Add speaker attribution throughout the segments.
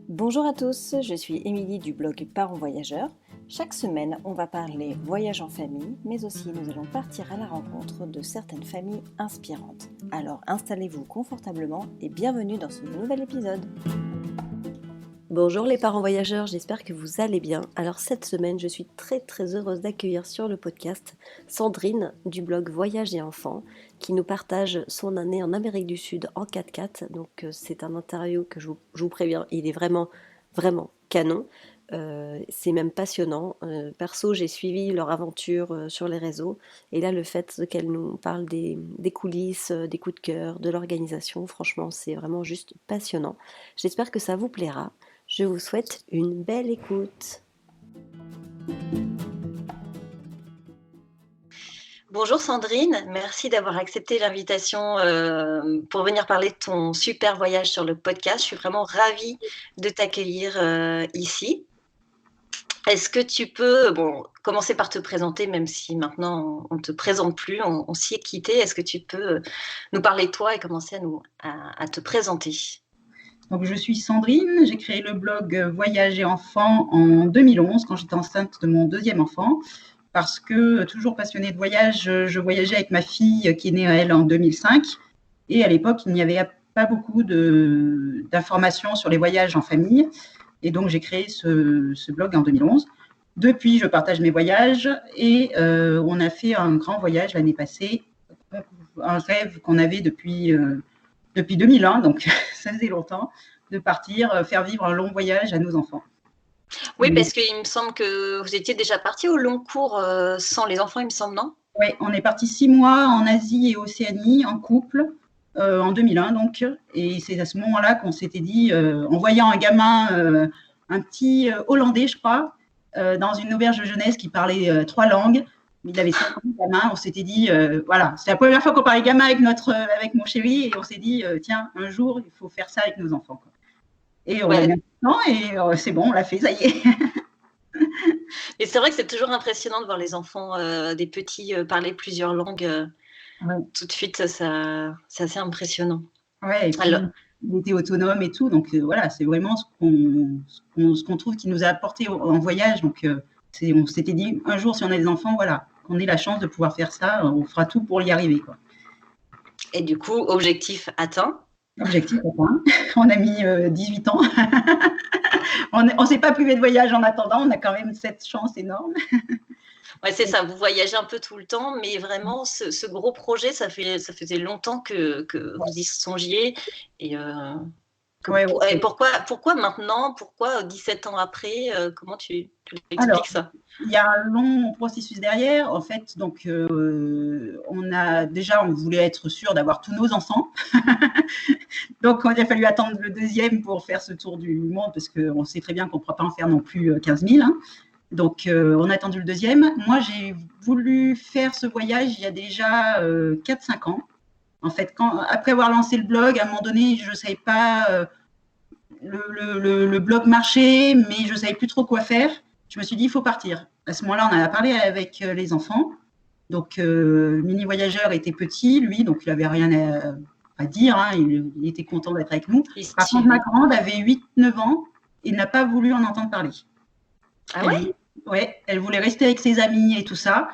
Speaker 1: Bonjour à tous, je suis Émilie du blog Parents Voyageurs. Chaque semaine, on va parler voyage en famille, mais aussi nous allons partir à la rencontre de certaines familles inspirantes. Alors installez-vous confortablement et bienvenue dans ce nouvel épisode. Bonjour les parents voyageurs, j'espère que vous allez bien. Alors cette semaine, je suis très heureuse d'accueillir sur le podcast Sandrine du blog Voyage et Enfants qui nous partage son année en Amérique du Sud en 4x4. Donc c'est un interview que je vous préviens, il est vraiment canon. C'est même passionnant. Perso, j'ai suivi leur aventure sur les réseaux et là le fait qu'elle nous parle des coulisses, des coups de cœur, de l'organisation, franchement c'est vraiment juste passionnant. J'espère que ça vous plaira. Je vous souhaite une belle écoute. Bonjour Sandrine, merci d'avoir accepté l'invitation pour venir parler de ton super voyage sur le podcast. Je suis vraiment ravie de t'accueillir ici. Est-ce que tu peux commencer par te présenter, même si maintenant on ne te présente plus, on s'y est quitté. Est-ce que tu peux nous parler de toi et commencer à te présenter ?
Speaker 2: Donc, je suis Sandrine, j'ai créé le blog Voyage et Enfants en 2011 quand j'étais enceinte de mon deuxième enfant parce que, toujours passionnée de voyage, je voyageais avec ma fille qui est née, elle, en 2005 et à l'époque, il n'y avait pas beaucoup d'informations sur les voyages en famille et donc j'ai créé ce blog en 2011. Depuis, je partage mes voyages et on a fait un grand voyage l'année passée, un rêve qu'on avait depuis 2001, donc ça faisait longtemps, de partir faire vivre un long voyage à nos enfants.
Speaker 1: Oui, parce qu'il me semble que vous étiez déjà parti au long cours sans les enfants, il me semble, non ?
Speaker 2: Oui, on est parti 6 mois en Asie et Océanie en couple en 2001, donc. Et c'est à ce moment-là qu'on s'était dit, en voyant un gamin, un petit Hollandais, je crois, dans une auberge de jeunesse qui parlait 3 langues, il avait 5 ans de gamin, on s'était dit, voilà, c'est la première fois qu'on parlait gamin avec mon chéri, et on s'est dit, tiens, un jour, il faut faire ça avec nos enfants, quoi. Et on a mis un temps, et c'est bon, on l'a fait, ça y est.
Speaker 1: Et c'est vrai que c'est toujours impressionnant de voir les enfants, des petits, parler plusieurs langues.
Speaker 2: Ouais.
Speaker 1: Tout de suite, c'est assez impressionnant.
Speaker 2: Ouais, et puis, il était autonome et tout, donc voilà, c'est vraiment ce qu'on trouve qui nous a apporté en voyage. Donc, on s'était dit, un jour, si on a des enfants, voilà, qu'on ait la chance de pouvoir faire ça, on fera tout pour y arriver, quoi.
Speaker 1: Et du coup, objectif atteint.
Speaker 2: Objectif atteint. On a mis 18 ans. On ne s'est pas privé de voyage en attendant, on a quand même cette chance énorme.
Speaker 1: Ouais, c'est ça, vous voyagez un peu tout le temps, mais vraiment, ce gros projet, ça faisait longtemps que vous y songiez. Et, et pourquoi maintenant ? Pourquoi 17 ans après ? Comment tu expliques ça ?
Speaker 2: Il y a un long processus derrière. En fait, donc, on voulait être sûr d'avoir tous nos enfants. Donc, il a fallu attendre le deuxième pour faire ce tour du monde, parce qu'on sait très bien qu'on ne pourra pas en faire non plus 15 000. Hein. Donc, on a attendu le deuxième. Moi, j'ai voulu faire ce voyage il y a déjà 4-5 ans. En fait, après avoir lancé le blog, à un moment donné, je ne savais pas, le blog marchait, mais je ne savais plus trop quoi faire. Je me suis dit, il faut partir. À ce moment-là, on en a parlé avec les enfants. Donc, Mini Voyageur était petit, lui, donc il n'avait rien à dire. Hein, il était content d'être avec nous. Par contre, ma grande avait 8-9 ans et n'a pas voulu en entendre parler.
Speaker 1: Ah ouais ?
Speaker 2: Ouais, elle voulait rester avec ses amis et tout ça.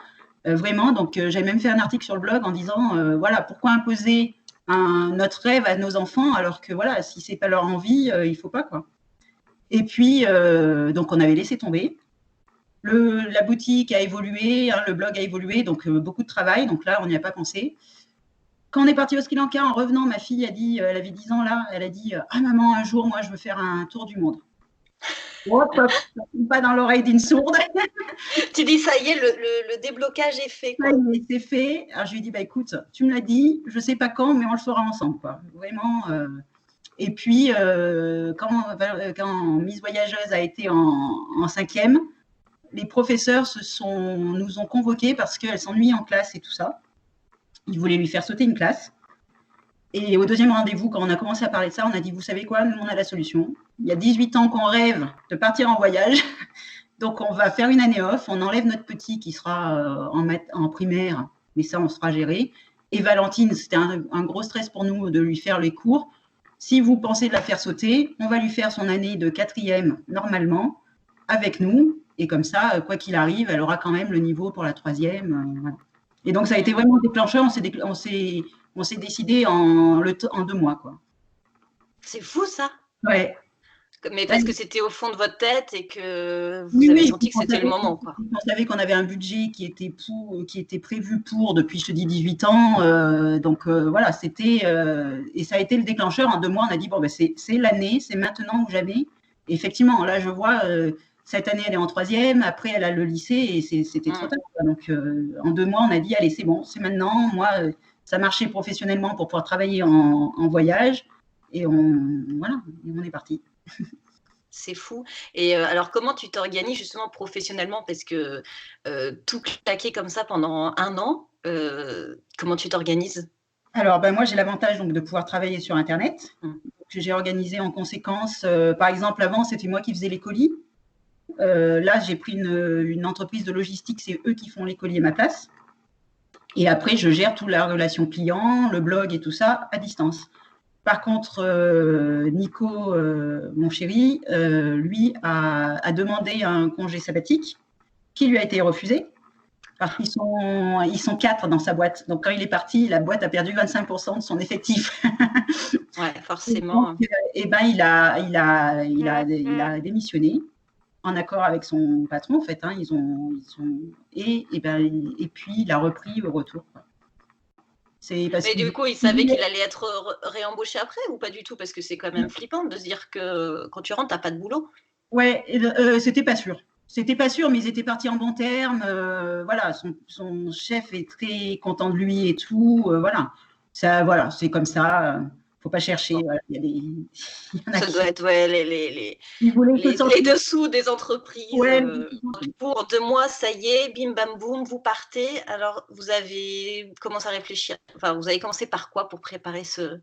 Speaker 2: Vraiment, donc j'ai même fait un article sur le blog en disant, voilà, pourquoi imposer notre rêve à nos enfants alors que, voilà, si ce n'est pas leur envie, il ne faut pas, quoi. Et puis, donc, on avait laissé tomber. La boutique a évolué, hein, le blog a évolué, donc beaucoup de travail. Donc là, on n'y a pas pensé. Quand on est parti au Sri Lanka, en revenant, ma fille a dit, elle avait 10 ans là, elle a dit, ah maman, un jour, moi, je veux faire un tour du monde. Hop, pas dans l'oreille d'une sourde.
Speaker 1: Tu dis, ça y est, le déblocage est fait, quoi.
Speaker 2: Ça y est, c'est fait. Alors, je lui ai dit, bah, écoute, tu me l'as dit, je ne sais pas quand, mais on le fera ensemble, quoi. Vraiment. Et puis, quand Miss Voyageuse a été en 5e, les professeurs nous ont convoqués parce qu'elle s'ennuie en classe et tout ça. Ils voulaient lui faire sauter une classe. Et au deuxième rendez-vous, quand on a commencé à parler de ça, on a dit, vous savez quoi, nous, on a la solution. Il y a 18 ans qu'on rêve de partir en voyage. Donc, on va faire une année off. On enlève notre petit qui sera en primaire, mais ça, on sera géré. Et Valentine, c'était un gros stress pour nous de lui faire les cours. si vous pensez de la faire sauter, on va lui faire son année de 4e normalement avec nous. Et comme ça, quoi qu'il arrive, elle aura quand même le niveau pour la 3e. Voilà. Et donc, ça a été vraiment déclencheur. On s'est décidé en 2 mois, quoi.
Speaker 3: C'est fou, ça.
Speaker 2: Ouais.
Speaker 3: Mais parce que c'était au fond de votre tête et que vous avez senti que c'était le moment, quoi.
Speaker 2: On savait qu'on avait un budget qui était prévu pour depuis, je te dis, 18 ans. Donc, voilà, c'était… et ça a été le déclencheur. En 2 mois, on a dit, bon, ben, c'est l'année, c'est maintenant ou jamais. Et effectivement, là, je vois… cette année, elle est en 3e. Après, elle a le lycée et c'était trop tard. Donc, en 2 mois, on a dit, allez, c'est bon, c'est maintenant. Moi, ça marchait professionnellement pour pouvoir travailler en voyage. Et voilà, on est parti.
Speaker 3: C'est fou. Et alors, comment tu t'organises justement professionnellement? Parce que tout claquer comme ça pendant 1 an, comment tu t'organises?
Speaker 2: Alors, ben, moi, j'ai l'avantage donc de pouvoir travailler sur Internet. J'ai organisé en conséquence. Par exemple, avant, c'était moi qui faisais les colis. Là, j'ai pris une entreprise de logistique, c'est eux qui font les colis à ma place. Et après, je gère toute la relation client, le blog et tout ça à distance. Par contre, Nico, mon chéri, lui a demandé un congé sabbatique qui lui a été refusé parce qu'ils sont 4 dans sa boîte. Donc, quand il est parti, la boîte a perdu 25% de son effectif.
Speaker 3: Ouais, forcément.
Speaker 2: Donc, il a démissionné en accord avec son patron, en fait. Hein, et puis, il a repris au retour, quoi.
Speaker 3: Mais du coup, il savait qu'il allait être réembauché après ou pas du tout? Parce que c'est quand même flippant de se dire que quand tu rentres, tu n'as pas de boulot.
Speaker 2: Ouais, c'était pas sûr. C'était pas sûr, mais ils étaient partis en bons termes. Voilà, son chef est très content de lui et tout. Voilà, c'est comme ça. Faut pas chercher. Voilà,
Speaker 3: ça doit être les dessous des entreprises.
Speaker 2: Ouais,
Speaker 3: pour 2 mois, ça y est, bim bam boum, vous partez. Alors, vous avez commencé à réfléchir. Enfin, vous avez commencé par quoi pour préparer ce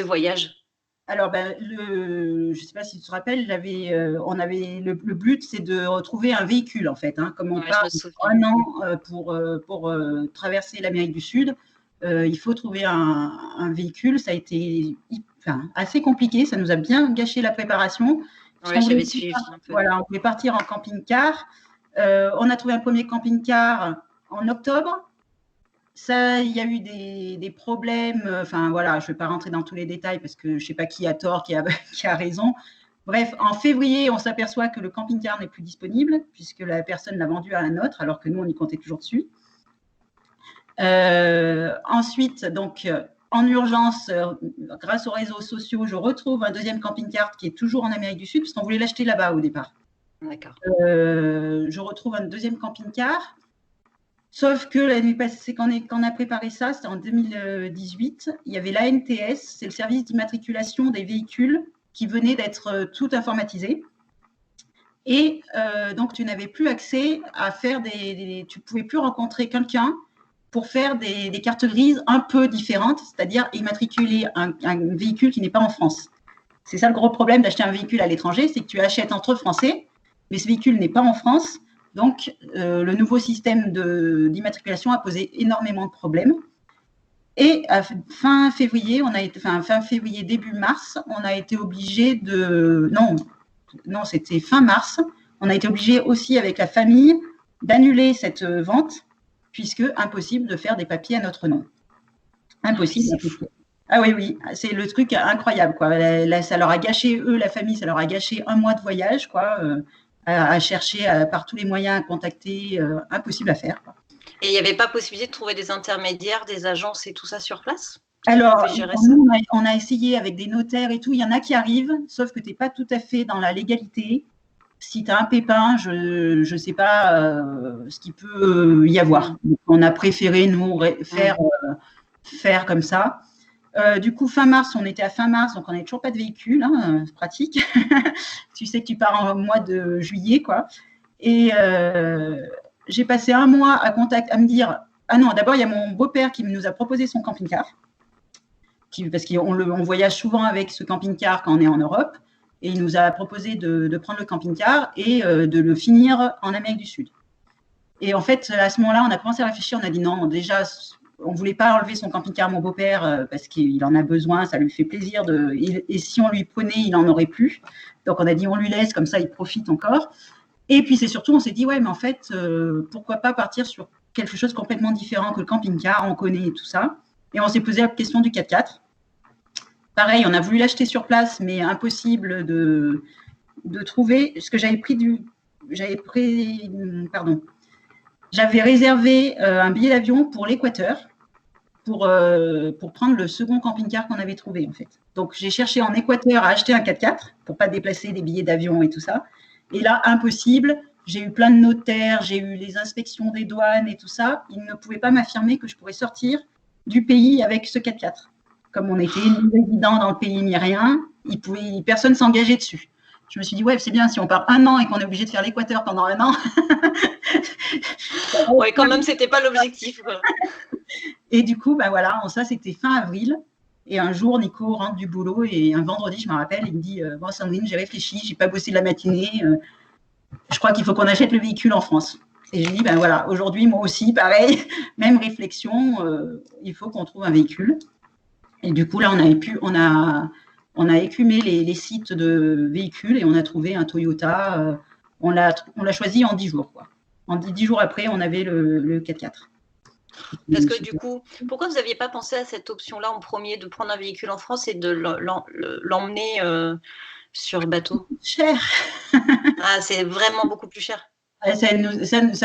Speaker 3: voyage?
Speaker 2: Alors, ben, je ne sais pas si tu te rappelles, le but, c'est de retrouver un véhicule, en fait. Hein, comme on part 1 an pour traverser l'Amérique du Sud, il faut trouver un véhicule. Ça a été assez compliqué. Ça nous a bien gâché la préparation.
Speaker 3: Oui, j'avais suivi un peu.
Speaker 2: Voilà, on voulait partir en camping-car. On a trouvé un premier camping-car en octobre. Ça, il y a eu des problèmes. Enfin, voilà, je ne vais pas rentrer dans tous les détails parce que je ne sais pas qui a tort, qui a raison. Bref, en février, on s'aperçoit que le camping-car n'est plus disponible puisque la personne l'a vendu à un autre, alors que nous, on y comptait toujours dessus. Ensuite, donc, en urgence, grâce aux réseaux sociaux, je retrouve un deuxième camping-car qui est toujours en Amérique du Sud puisqu'on voulait l'acheter là-bas au départ.
Speaker 3: D'accord.
Speaker 2: Je retrouve un deuxième camping-car. Sauf que l'année passée, quand on a préparé ça, c'était en 2018, il y avait l'ANTS, c'est le service d'immatriculation des véhicules qui venait d'être tout informatisé. Et donc, tu n'avais plus accès à faire tu ne pouvais plus rencontrer quelqu'un pour faire des cartes grises un peu différentes, c'est-à-dire immatriculer un véhicule qui n'est pas en France. C'est ça le gros problème d'acheter un véhicule à l'étranger, c'est que tu achètes entre Français, mais ce véhicule n'est pas en France. Donc, le nouveau système d'immatriculation a posé énormément de problèmes. Et à fin février, début mars, on a été obligé non, c'était fin mars, on a été obligé aussi avec la famille d'annuler cette vente, puisque impossible de faire des papiers à notre nom. Impossible. Ah oui, c'est le truc incroyable, quoi. Là, ça leur a gâché, eux, la famille, ça leur a gâché 1 mois de voyage, quoi. À chercher par tous les moyens à contacter, impossible à faire.
Speaker 3: Et il n'y avait pas possibilité de trouver des intermédiaires, des agences et tout ça sur place?
Speaker 2: Alors, nous, on a essayé avec des notaires et tout. Il y en a qui arrivent, sauf que tu n'es pas tout à fait dans la légalité. Si tu as un pépin, je ne sais pas ce qu'il peut y avoir. Donc, on a préféré, nous, faire comme ça. Du coup, fin mars, on était à fin mars, donc on n'avait toujours pas de véhicule, hein, pratique. Tu sais que tu pars en mois de juillet, quoi. Et j'ai passé 1 mois à me dire, ah non, d'abord, il y a mon beau-père qui nous a proposé son camping-car, parce qu'on voyage souvent avec ce camping-car quand on est en Europe, et il nous a proposé de prendre le camping-car et de le finir en Amérique du Sud. Et en fait, à ce moment-là, on a commencé à réfléchir, on a dit non, déjà, on ne voulait pas enlever son camping-car à mon beau-père parce qu'il en a besoin, ça lui fait plaisir. Et si on lui prenait, il n'en aurait plus. Donc, on a dit, on lui laisse, comme ça, il profite encore. Et puis, c'est surtout, on s'est dit, ouais, mais en fait, pourquoi pas partir sur quelque chose de complètement différent que le camping-car, on connaît et tout ça. Et on s'est posé la question du 4x4. Pareil, on a voulu l'acheter sur place, mais impossible de trouver ce que j'avais réservé un billet d'avion pour l'Équateur pour prendre le second camping-car qu'on avait trouvé, en fait. Donc, j'ai cherché en Équateur à acheter un 4x4 pour pas déplacer des billets d'avion et tout ça. Et là, impossible. J'ai eu plein de notaires, j'ai eu les inspections des douanes et tout ça. Ils ne pouvaient pas m'affirmer que je pourrais sortir du pays avec ce 4x4. Comme on était résident dans le pays ni rien, personne ne s'engageait dessus. Je me suis dit, ouais, c'est bien, si on part 1 an et qu'on est obligé de faire l'Équateur pendant 1 an.
Speaker 3: Ouais, quand même, c'était pas l'objectif.
Speaker 2: Et du coup, ben voilà, ça, c'était fin avril. Et un jour, Nico rentre du boulot et un vendredi, je me rappelle, il me dit, bon, Sandrine, j'ai réfléchi, j'ai pas bossé de la matinée. Je crois qu'il faut qu'on achète le véhicule en France. Et je dis, ben voilà, aujourd'hui, moi aussi, pareil, même réflexion, il faut qu'on trouve un véhicule. Et du coup, là, on a écumé les sites de véhicules et on a trouvé un Toyota. On l'a choisi en 10 jours, quoi. En 10 jours après, on avait le 4x4.
Speaker 3: Parce que du coup, pourquoi vous n'aviez pas pensé à cette option-là en premier, de prendre un véhicule en France et de l'emmener sur bateau?
Speaker 2: Cher.
Speaker 3: Ah, c'est vraiment beaucoup plus cher.
Speaker 2: Ça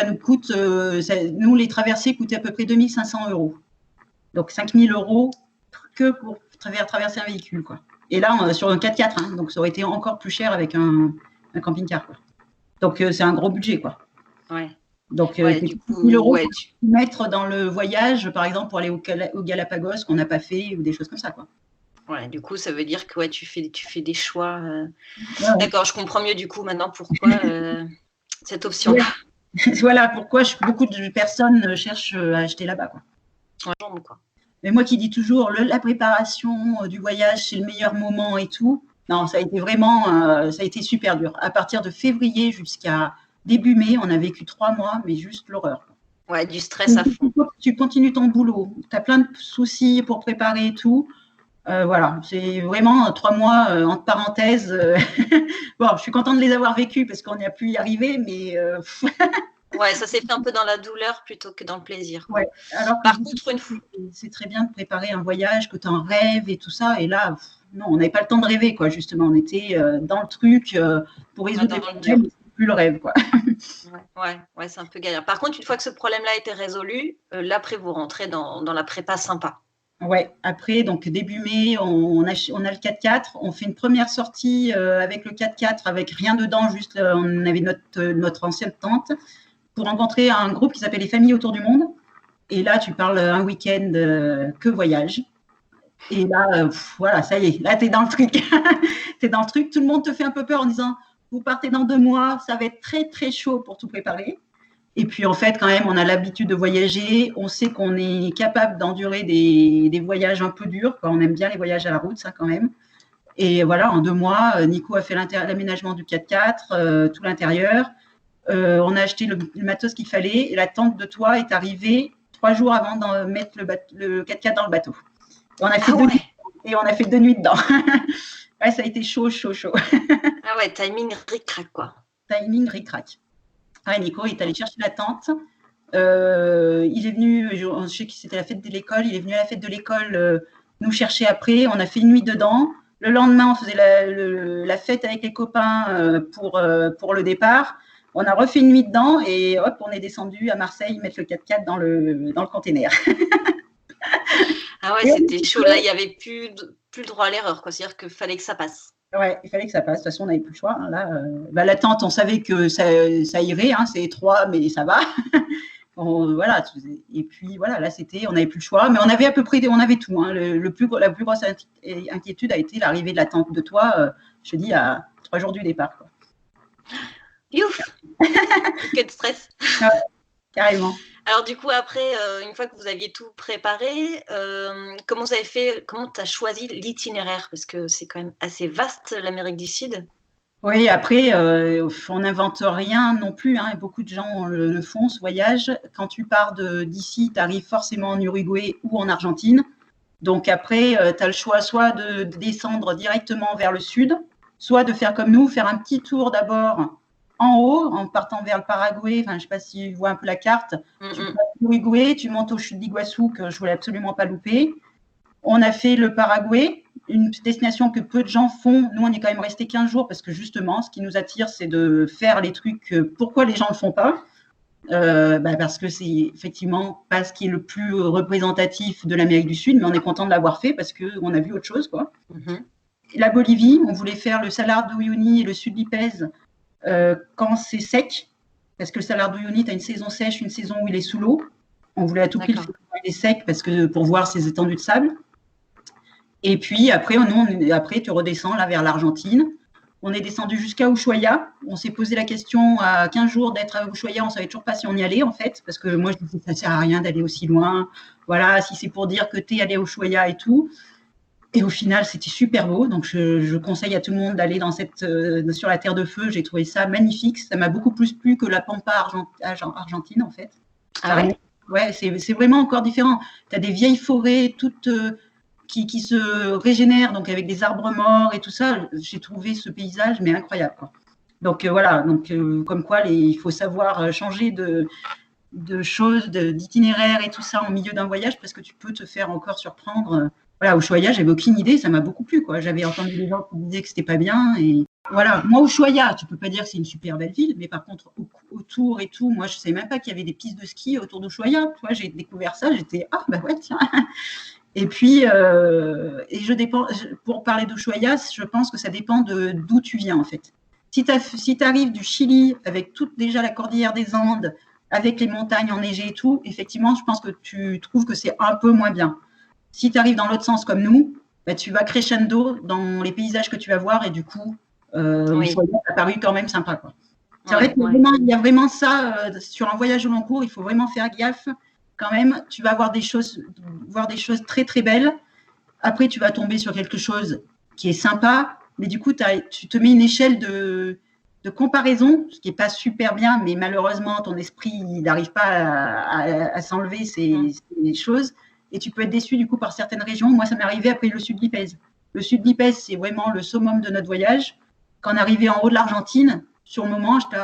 Speaker 2: nous coûte, nous, les traversées coûtaient à peu près 2 500 €. Donc 5 000 € que pour traverser un véhicule, quoi. Et là, sur un 4x4, hein, donc ça aurait été encore plus cher avec un camping-car, quoi. Donc c'est un gros budget, quoi.
Speaker 3: Ouais.
Speaker 2: Donc,
Speaker 3: du coup,
Speaker 2: 1 000 € pour mettre dans le voyage, par exemple, pour aller au Galapagos qu'on n'a pas fait ou des choses comme ça, quoi.
Speaker 3: Ouais, du coup, ça veut dire que tu fais des choix.
Speaker 2: Ouais.
Speaker 3: D'accord, je comprends mieux du coup maintenant pourquoi cette option.
Speaker 2: Ouais. Voilà pourquoi beaucoup de personnes cherchent à acheter là-bas, quoi.
Speaker 3: Ouais, quoi.
Speaker 2: Mais moi qui dis toujours, la préparation du voyage, c'est le meilleur moment et tout. Non, ça a été vraiment, ça a été super dur. À partir de février jusqu'à début mai, on a vécu 3 mois, mais juste l'horreur.
Speaker 3: Ouais, du stress à fond.
Speaker 2: Tu continues ton boulot, tu as plein de soucis pour préparer et tout. Voilà, c'est vraiment 3 mois entre parenthèses. Bon, je suis contente de les avoir vécus parce qu'on a pu y arriver, mais
Speaker 3: ouais, ça s'est fait un peu dans la douleur plutôt que dans le plaisir.
Speaker 2: Ouais. Alors, par contre, une fois, c'est très bien de préparer un voyage, que tu en rêves et tout ça. Et là, non, on n'avait pas le temps de rêver, quoi. Justement, on était dans le truc pour résoudre les problèmes. C'est plus le rêve, quoi.
Speaker 3: Ouais, c'est un peu galère. Par contre, une fois que ce problème-là a été résolu, là, après, vous rentrez dans la prépa sympa.
Speaker 2: Ouais, après, donc début mai, on a le 4x4. On fait une première sortie avec le 4x4, avec rien dedans, juste on avait notre ancienne tente, pour rencontrer un groupe qui s'appelle les Familles autour du monde. Et là, tu parles un week-end que voyage. Et là, voilà, ça y est, là, tu es dans le truc. Tu es dans le truc. Tout le monde te fait un peu peur en disant, vous partez dans 2 mois, ça va être très, très chaud pour tout préparer. Et puis, en fait, quand même, on a l'habitude de voyager. On sait qu'on est capable d'endurer des voyages un peu durs, quoi. On aime bien les voyages à la route, ça, quand même. Et voilà, en 2 mois, Nico a fait l'aménagement du 4x4, tout l'intérieur. On a acheté le matos qu'il fallait. Et la tente de toit est arrivée 3 jours avant de mettre le 4x4 dans le bateau. On a fait 2 nuits, et on a fait 2 nuits dedans. Ouais, ça a été chaud.
Speaker 3: Ah ouais, timing ric-rac, quoi.
Speaker 2: Timing ric-rac. Ouais, Nico, il est allé chercher la tente. Il est venu, je sais que c'était la fête de l'école, il est venu à la fête de l'école nous chercher après. On a fait une nuit dedans. Le lendemain, on faisait la fête avec les copains pour le départ. On a refait une nuit dedans et hop, on est descendu à Marseille mettre le 4x4 dans le container.
Speaker 3: Ah ouais, c'était chaud. Là, il n'y avait plus le droit à l'erreur, quoi. C'est-à-dire qu'il fallait que ça passe.
Speaker 2: Ouais, il fallait que ça passe. De toute façon, on n'avait plus le choix. Là, la tente, on savait que ça irait. Hein, c'est étroit, mais ça va. Voilà. Et puis voilà, là, on n'avait plus le choix. Mais on avait à peu près, on avait tout. Hein. La plus grosse inquiétude a été l'arrivée de la tente de toit. Je te dis à 3 jours du départ, quoi.
Speaker 3: Youf. Quel stress.
Speaker 2: Ouais, carrément.
Speaker 3: Alors du coup, après, une fois que vous aviez tout préparé, comment vous avez fait, comment tu as choisi l'itinéraire? Parce que c'est quand même assez vaste, l'Amérique du Sud.
Speaker 2: Oui, après, on n'invente rien non plus, hein. Beaucoup de gens le font, ce voyage. Quand tu pars d'ici, tu arrives forcément en Uruguay ou en Argentine. Donc après, tu as le choix soit de descendre directement vers le sud, soit de faire comme nous, faire un petit tour d'abord en haut, en partant vers le Paraguay. Enfin, je ne sais pas si tu vois un peu la carte. Tu passes l'Uruguay, tu montes aux chutes d'Iguassou, que je ne voulais absolument pas louper. On a fait le Paraguay, une destination que peu de gens font. Nous, on est quand même resté 15 jours parce que justement, ce qui nous attire, c'est de faire les trucs. Pourquoi les gens ne le font pas? Parce que c'est effectivement pas ce qui est le plus représentatif de l'Amérique du Sud, mais on est content de l'avoir fait parce qu'on a vu autre chose, quoi. La Bolivie, on voulait faire le Salar de Uyuni et le Sud d'Ipèze quand c'est sec, parce que le Salar de Uyuni, tu as une saison sèche, une saison où il est sous l'eau. On voulait à tout prix le faire quand il est sec parce que, pour voir ces étendues de sable. Et puis après, après tu redescends là vers l'Argentine. On est descendu jusqu'à Ushuaia. On s'est posé la question à 15 jours d'être à Ushuaia. On ne savait toujours pas si on y allait, en fait, parce que moi, je disais, ça ne sert à rien d'aller aussi loin. Voilà, si c'est pour dire que tu es allé à Ushuaia et tout. Et au final, c'était super beau. Donc, je conseille à tout le monde d'aller sur la Terre de Feu. J'ai trouvé ça magnifique. Ça m'a beaucoup plus plu que la Pampa argentine, en fait.
Speaker 3: Ah ouais?
Speaker 2: Ouais, c'est vraiment encore différent. Tu as des vieilles forêts toutes qui se régénèrent, donc avec des arbres morts et tout ça. J'ai trouvé ce paysage, mais incroyable, quoi. Donc voilà, comme quoi il faut savoir changer de choses, d'itinéraire et tout ça en milieu d'un voyage, parce que tu peux te faire encore surprendre. Voilà, Ushuaia, j'avais aucune idée, ça m'a beaucoup plu, quoi. J'avais entendu des gens qui disaient que c'était pas bien, et voilà. Moi, Ushuaia, tu peux pas dire que c'est une super belle ville, mais par contre, autour et tout, moi, je savais même pas qu'il y avait des pistes de ski autour d'Ushuaia. Tu vois, j'ai découvert ça, j'étais ouais, tiens. Et puis, pour parler d'Ushuaia, je pense que ça dépend d'où tu viens, en fait. Si tu arrives du Chili avec déjà la cordillère des Andes, avec les montagnes enneigées et tout, effectivement, je pense que tu trouves que c'est un peu moins bien. Si tu arrives dans l'autre sens comme nous, tu vas crescendo dans les paysages que tu vas voir, et du coup, Ushuaia a paru quand même sympa, quoi. C'est vrai qu'il y a vraiment ça sur un voyage au long cours, il faut vraiment faire gaffe. Quand même, tu vas voir des choses très très belles. Après, tu vas tomber sur quelque chose qui est sympa, mais du coup, tu te mets une échelle de comparaison, ce qui n'est pas super bien, mais malheureusement, ton esprit n'arrive pas à s'enlever ces choses, et tu peux être déçu du coup par certaines régions. Moi, ça m'est arrivé après le Sud d'Ipèze. Le Sud d'Ipèze, c'est vraiment le summum de notre voyage. Quand on est arrivé en haut de l'Argentine, sur le moment, j'étais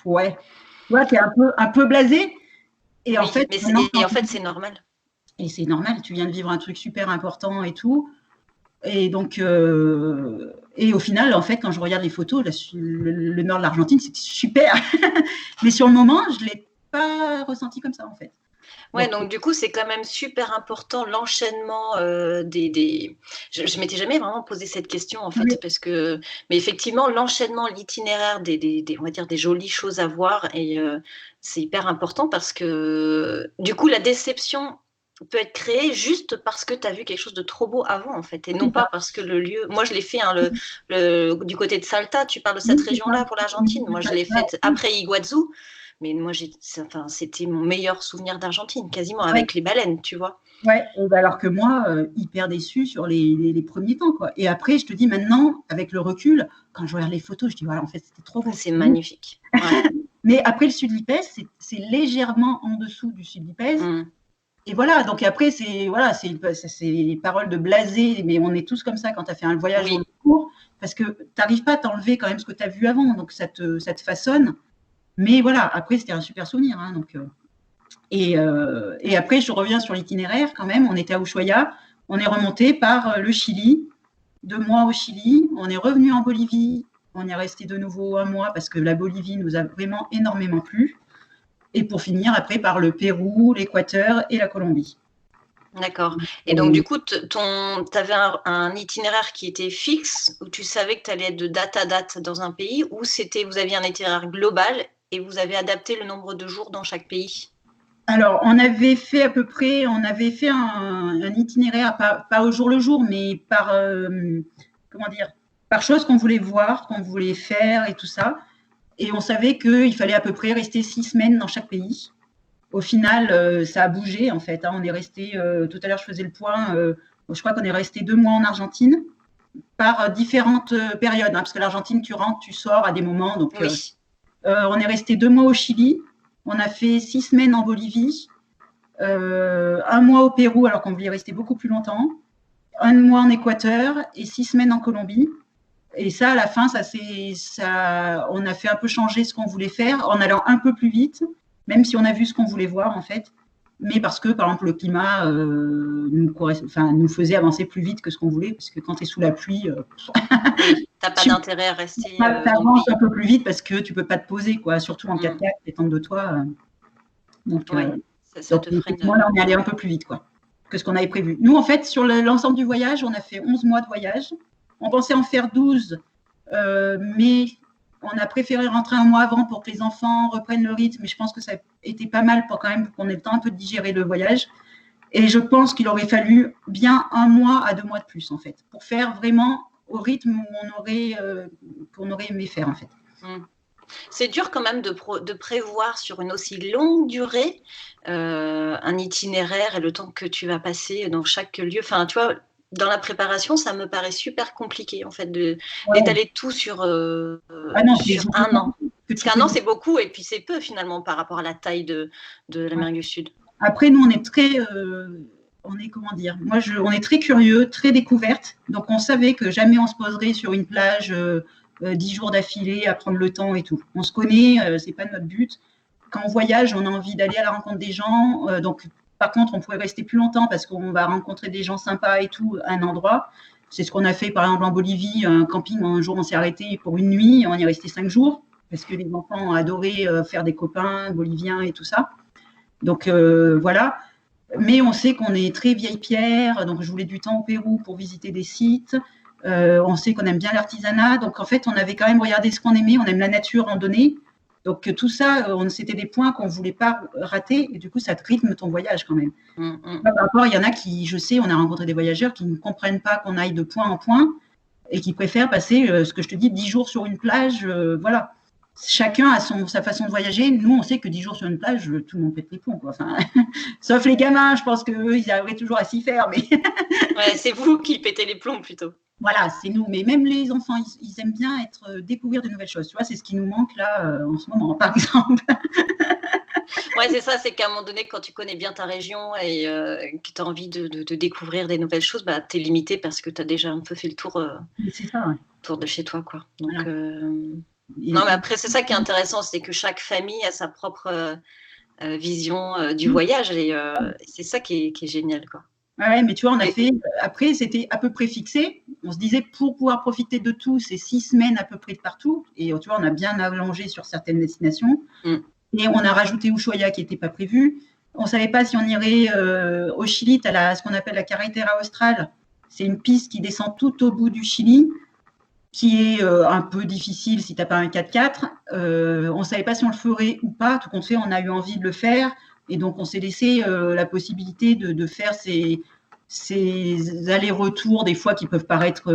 Speaker 2: ouais, tu vois, t'es un peu blasé. Et en fait,
Speaker 3: c'est normal.
Speaker 2: Et c'est normal, tu viens de vivre un truc super important et tout. Et donc, et au final, en fait, quand je regarde les photos, le nord de l'Argentine, c'était super. Mais sur le moment, je ne l'ai pas ressenti comme ça, en fait.
Speaker 3: Ouais, donc du coup, c'est quand même super important l'enchaînement Je ne m'étais jamais vraiment posé cette question, en fait, mais effectivement, l'enchaînement, l'itinéraire on va dire, des jolies choses à voir, et c'est hyper important parce que du coup, la déception peut être créée juste parce que tu as vu quelque chose de trop beau avant, en fait, et non pas parce que le lieu… Moi, je l'ai fait du côté de Salta, tu parles de cette région-là pour l'Argentine. Moi, je l'ai faite après Iguazu. Mais moi, c'était mon meilleur souvenir d'Argentine, quasiment, avec les baleines, tu vois.
Speaker 2: Ouais, alors que moi, hyper déçue sur les premiers temps, quoi. Et après, je te dis maintenant, avec le recul, quand je regarde les photos, je dis, voilà, en fait, c'était trop beau.
Speaker 3: C'est magnifique. Ouais.
Speaker 2: Mais après, le Sud d'Ipèze, c'est légèrement en dessous du Sud d'Ipèze. Et voilà, donc après, c'est les paroles de blasé, mais on est tous comme ça quand tu as fait un voyage en cours, parce que tu n'arrives pas à t'enlever quand même ce que tu as vu avant, donc ça te façonne. Mais voilà, après, c'était un super souvenir. Hein, et après, je reviens sur l'itinéraire quand même. On était à Ushuaia, on est remonté par le Chili, 2 mois au Chili, on est revenu en Bolivie, on est resté de nouveau 1 mois parce que la Bolivie nous a vraiment énormément plu. Et pour finir, après, par le Pérou, l'Équateur et la Colombie.
Speaker 3: D'accord. Et donc, du coup, tu avais un itinéraire qui était fixe, où tu savais que tu allais être de date à date dans un pays, ou vous aviez un itinéraire global et vous avez adapté le nombre de jours dans chaque pays?
Speaker 2: Alors, on avait fait un itinéraire, pas au jour le jour, mais par chose qu'on voulait voir, qu'on voulait faire et tout ça. Et on savait qu'il fallait à peu près rester 6 semaines dans chaque pays. Au final, ça a bougé, en fait. Hein. On est resté, tout à l'heure, je faisais le point, je crois qu'on est resté 2 mois en Argentine. par différentes périodes, hein, parce que l'Argentine, tu rentres, tu sors à des moments. Donc,
Speaker 3: Oui.
Speaker 2: on est resté 2 mois au Chili, on a fait 6 semaines en Bolivie, 1 mois au Pérou, alors qu'on voulait rester beaucoup plus longtemps, 1 mois en Équateur et 6 semaines en Colombie. Et ça, à la fin, on a fait un peu changer ce qu'on voulait faire en allant un peu plus vite, même si on a vu ce qu'on voulait voir en fait. Mais parce que, par exemple, le climat nous faisait avancer plus vite que ce qu'on voulait, parce que quand tu es sous la pluie,
Speaker 3: oui, tu n'as pas d'intérêt à rester.
Speaker 2: Tu avances un peu plus vite parce que tu ne peux pas te poser, quoi, surtout en 4x4, étant de toi. Donc,
Speaker 3: ça te freine.
Speaker 2: Moi, là, on est allé un peu plus vite que ce qu'on avait prévu. Nous, en fait, sur l'ensemble du voyage, on a fait 11 mois de voyage. On pensait en faire 12, mais on a préféré rentrer 1 mois avant pour que les enfants reprennent le rythme. Mais je pense que ça a été pas mal pour qu'on ait le temps un peu de digérer le voyage. Et je pense qu'il aurait fallu bien 1 mois à 2 mois de plus, en fait, pour faire vraiment au rythme qu'on aurait aimé faire, en fait.
Speaker 3: C'est dur quand même de prévoir sur une aussi longue durée un itinéraire et le temps que tu vas passer dans chaque lieu. Enfin, tu vois, dans la préparation, ça me paraît super compliqué, en fait, d'étaler tout sur 1 an. Parce qu'1 an, c'est beaucoup et puis c'est peu, finalement, par rapport à la taille de l'Amérique du Sud.
Speaker 2: Après, nous, on est très... on est très curieux, très découverte. Donc, on savait que jamais on se poserait sur une plage 10 jours d'affilée à prendre le temps et tout. On se connaît, c'est pas notre but. Quand on voyage, on a envie d'aller à la rencontre des gens. Donc, par contre, on pourrait rester plus longtemps parce qu'on va rencontrer des gens sympas et tout à un endroit. C'est ce qu'on a fait, par exemple, en Bolivie, un camping. Un jour, on s'est arrêté pour 1 nuit. On y est resté 5 jours parce que les enfants ont adoré faire des copains boliviens et tout ça. Donc, voilà. Mais on sait qu'on est très vieille pierre. Donc, je voulais du temps au Pérou pour visiter des sites. On sait qu'on aime bien l'artisanat. Donc, en fait, on avait quand même regardé ce qu'on aimait. On aime la nature, randonnée. Donc, tout ça, c'était des points qu'on ne voulait pas rater. Et du coup, ça te rythme ton voyage quand même. Par rapport, il y en a qui, je sais, on a rencontré des voyageurs qui ne comprennent pas qu'on aille de point en point et qui préfèrent passer, ce que je te dis, 10 jours sur une plage. Voilà. Chacun a sa façon de voyager. Nous, on sait que 10 jours sur une plage, tout le monde pète les plombs, quoi. Enfin, sauf les gamins, je pense qu'eux, ils arriveraient toujours à s'y faire. Mais
Speaker 3: c'est vous qui pétez les plombs plutôt.
Speaker 2: Voilà, c'est nous. Mais même les enfants, ils aiment bien découvrir de nouvelles choses. Tu vois, c'est ce qui nous manque là en ce moment, par exemple.
Speaker 3: Ouais, c'est ça. C'est qu'à un moment donné, quand tu connais bien ta région et que tu as envie de découvrir des nouvelles choses, bah, tu es limité parce que tu as déjà un peu fait le tour, tour de chez toi, quoi. Donc, voilà. Non, mais après, c'est ça qui est intéressant, c'est que chaque famille a sa propre vision du voyage et c'est ça qui est génial, quoi.
Speaker 2: Ouais, mais tu vois, on a fait. Après, c'était à peu près fixé. On se disait, pour pouvoir profiter de tout, c'est 6 semaines à peu près de partout. Et tu vois, on a bien allongé sur certaines destinations. Et on a rajouté Ushuaia qui n'était pas prévu. On ne savait pas si on irait au Chili. Tu as ce qu'on appelle la Carretera Austral. C'est une piste qui descend tout au bout du Chili, qui est un peu difficile si tu n'as pas un 4x4. On ne savait pas si on le ferait ou pas. Tout compte fait, on a eu envie de le faire. Et donc, on s'est laissé la possibilité de faire ces allers-retours, des fois qui peuvent paraître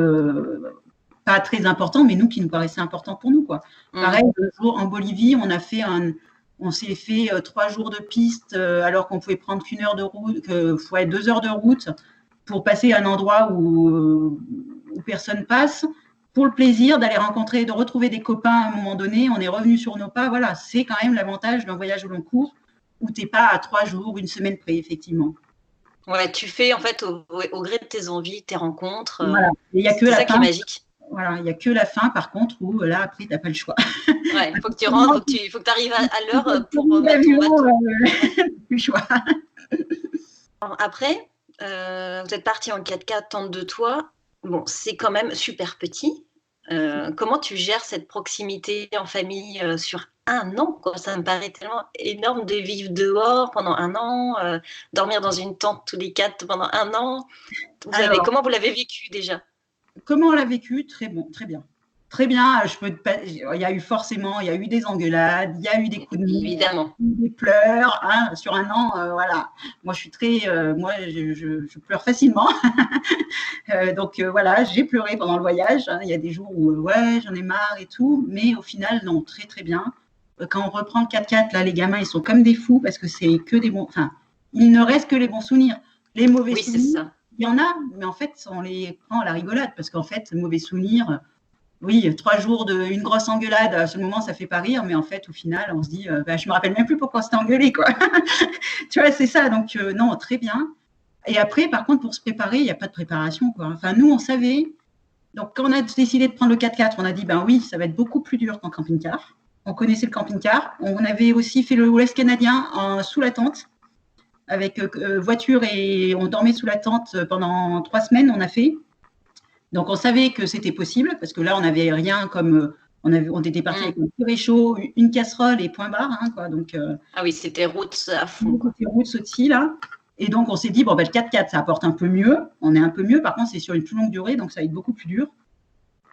Speaker 2: pas très importants, mais nous, qui nous paraissaient importants pour nous, quoi. Pareil, le jour en Bolivie, on s'est fait 3 jours de piste alors qu'on pouvait prendre qu'1 heure de route, 2 heures de route pour passer à un endroit où personne passe, pour le plaisir d'aller rencontrer, de retrouver des copains à un moment donné. On est revenu sur nos pas. Voilà, c'est quand même l'avantage d'un voyage au long cours, où tu n'es pas à 3 jours, 1 semaine près, effectivement.
Speaker 3: Ouais, tu fais en fait au gré de tes envies, tes rencontres.
Speaker 2: Voilà. C'est
Speaker 3: ça qui est magique.
Speaker 2: Voilà, il n'y a que la fin, par contre, où là, après, tu n'as pas le choix.
Speaker 3: Ouais, il faut que tu rentres, il faut que tu arrives à l'heure pour mettre ton bateau.
Speaker 2: Plus le choix.
Speaker 3: Après, vous êtes parti en 4x4, tente de toi. Bon, c'est quand même super petit. Comment tu gères cette proximité en famille sur 1 an, quoi? Ça me paraît tellement énorme de vivre dehors pendant 1 an, dormir dans une tente tous les 4 pendant 1 an. Comment vous l'avez vécu déjà?
Speaker 2: Comment on l'a vécu? Très bon, très bien. Très bien, il y a eu des engueulades, il y a eu des coups de mou,
Speaker 3: évidemment,
Speaker 2: des pleurs, hein, sur 1 an, voilà. Moi, je suis je pleure facilement. Donc, voilà, j'ai pleuré pendant le voyage. Hein. Il y a des jours où, ouais, j'en ai marre et tout, mais au final, non, très, très bien. Quand on reprend le 4x4, là, les gamins, ils sont comme des fous parce que c'est que des bons... Enfin, il ne reste que les bons souvenirs. Les mauvais souvenirs, il y en a, mais en fait, on les prend à la rigolade parce qu'en fait, mauvais souvenir. Oui, 3 jours d'une grosse engueulade, à ce moment, ça fait pas rire, mais en fait, au final, on se dit, je me rappelle même plus pourquoi on s'était engueulé, quoi. Tu vois, c'est ça. Donc, non, très bien. Et après, par contre, pour se préparer, il n'y a pas de préparation, quoi. Enfin, nous, on savait. Donc, quand on a décidé de prendre le 4x4, on a dit, ben oui, ça va être beaucoup plus dur qu'en camping-car. On connaissait le camping-car. On avait aussi fait l'Ouest canadien sous la tente, avec voiture, et on dormait sous la tente pendant 3 semaines, on a fait. Donc, on savait que c'était possible, parce que là, on n'avait rien comme… on était parti avec un petit réchaud, une casserole et point barre. Hein, quoi. Donc,
Speaker 3: ah oui, c'était roots à fond.
Speaker 2: C'était roots aussi, là. Et donc, on s'est dit, bon, ben, le 4x4, ça apporte un peu mieux. On est un peu mieux. Par contre, c'est sur une plus longue durée, donc ça va être beaucoup plus dur.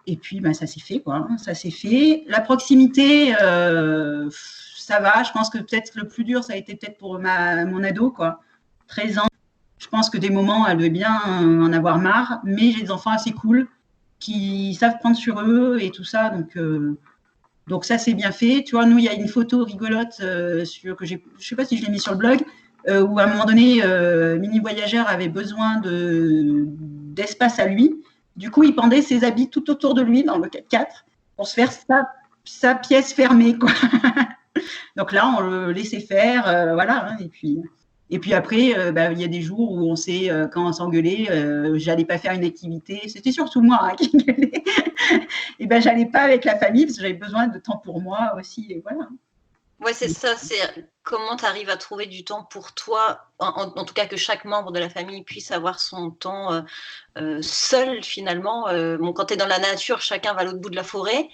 Speaker 2: Et puis, ben, ça s'est fait, quoi. Hein, ça s'est fait. La proximité, ça va. Je pense que peut-être le plus dur, ça a été peut-être pour mon ado, quoi. 13 ans. Je pense que des moments, elle devait bien en avoir marre. Mais j'ai des enfants assez cool qui savent prendre sur eux et tout ça. Donc ça, c'est bien fait. Tu vois, nous, il y a une photo rigolote que je ne sais pas si je l'ai mis sur le blog, où à un moment donné, Mini Voyageur avait besoin d'espace à lui. Du coup, il pendait ses habits tout autour de lui dans le 4x4 pour se faire sa pièce fermée, quoi. Donc là, on le laissait faire, voilà. Hein, et puis après, il y a des jours où on sait, quand on s'engueulait, j'allais pas faire une activité. C'était surtout moi hein, qui gueulais. Et ben, j'allais pas avec la famille parce que j'avais besoin de temps pour moi aussi. Et voilà.
Speaker 3: Ouais, c'est ça. C'est comment tu arrives à trouver du temps pour toi, en tout cas que chaque membre de la famille puisse avoir son temps seul finalement. Bon, quand tu es dans la nature, chacun va à l'autre bout de la forêt.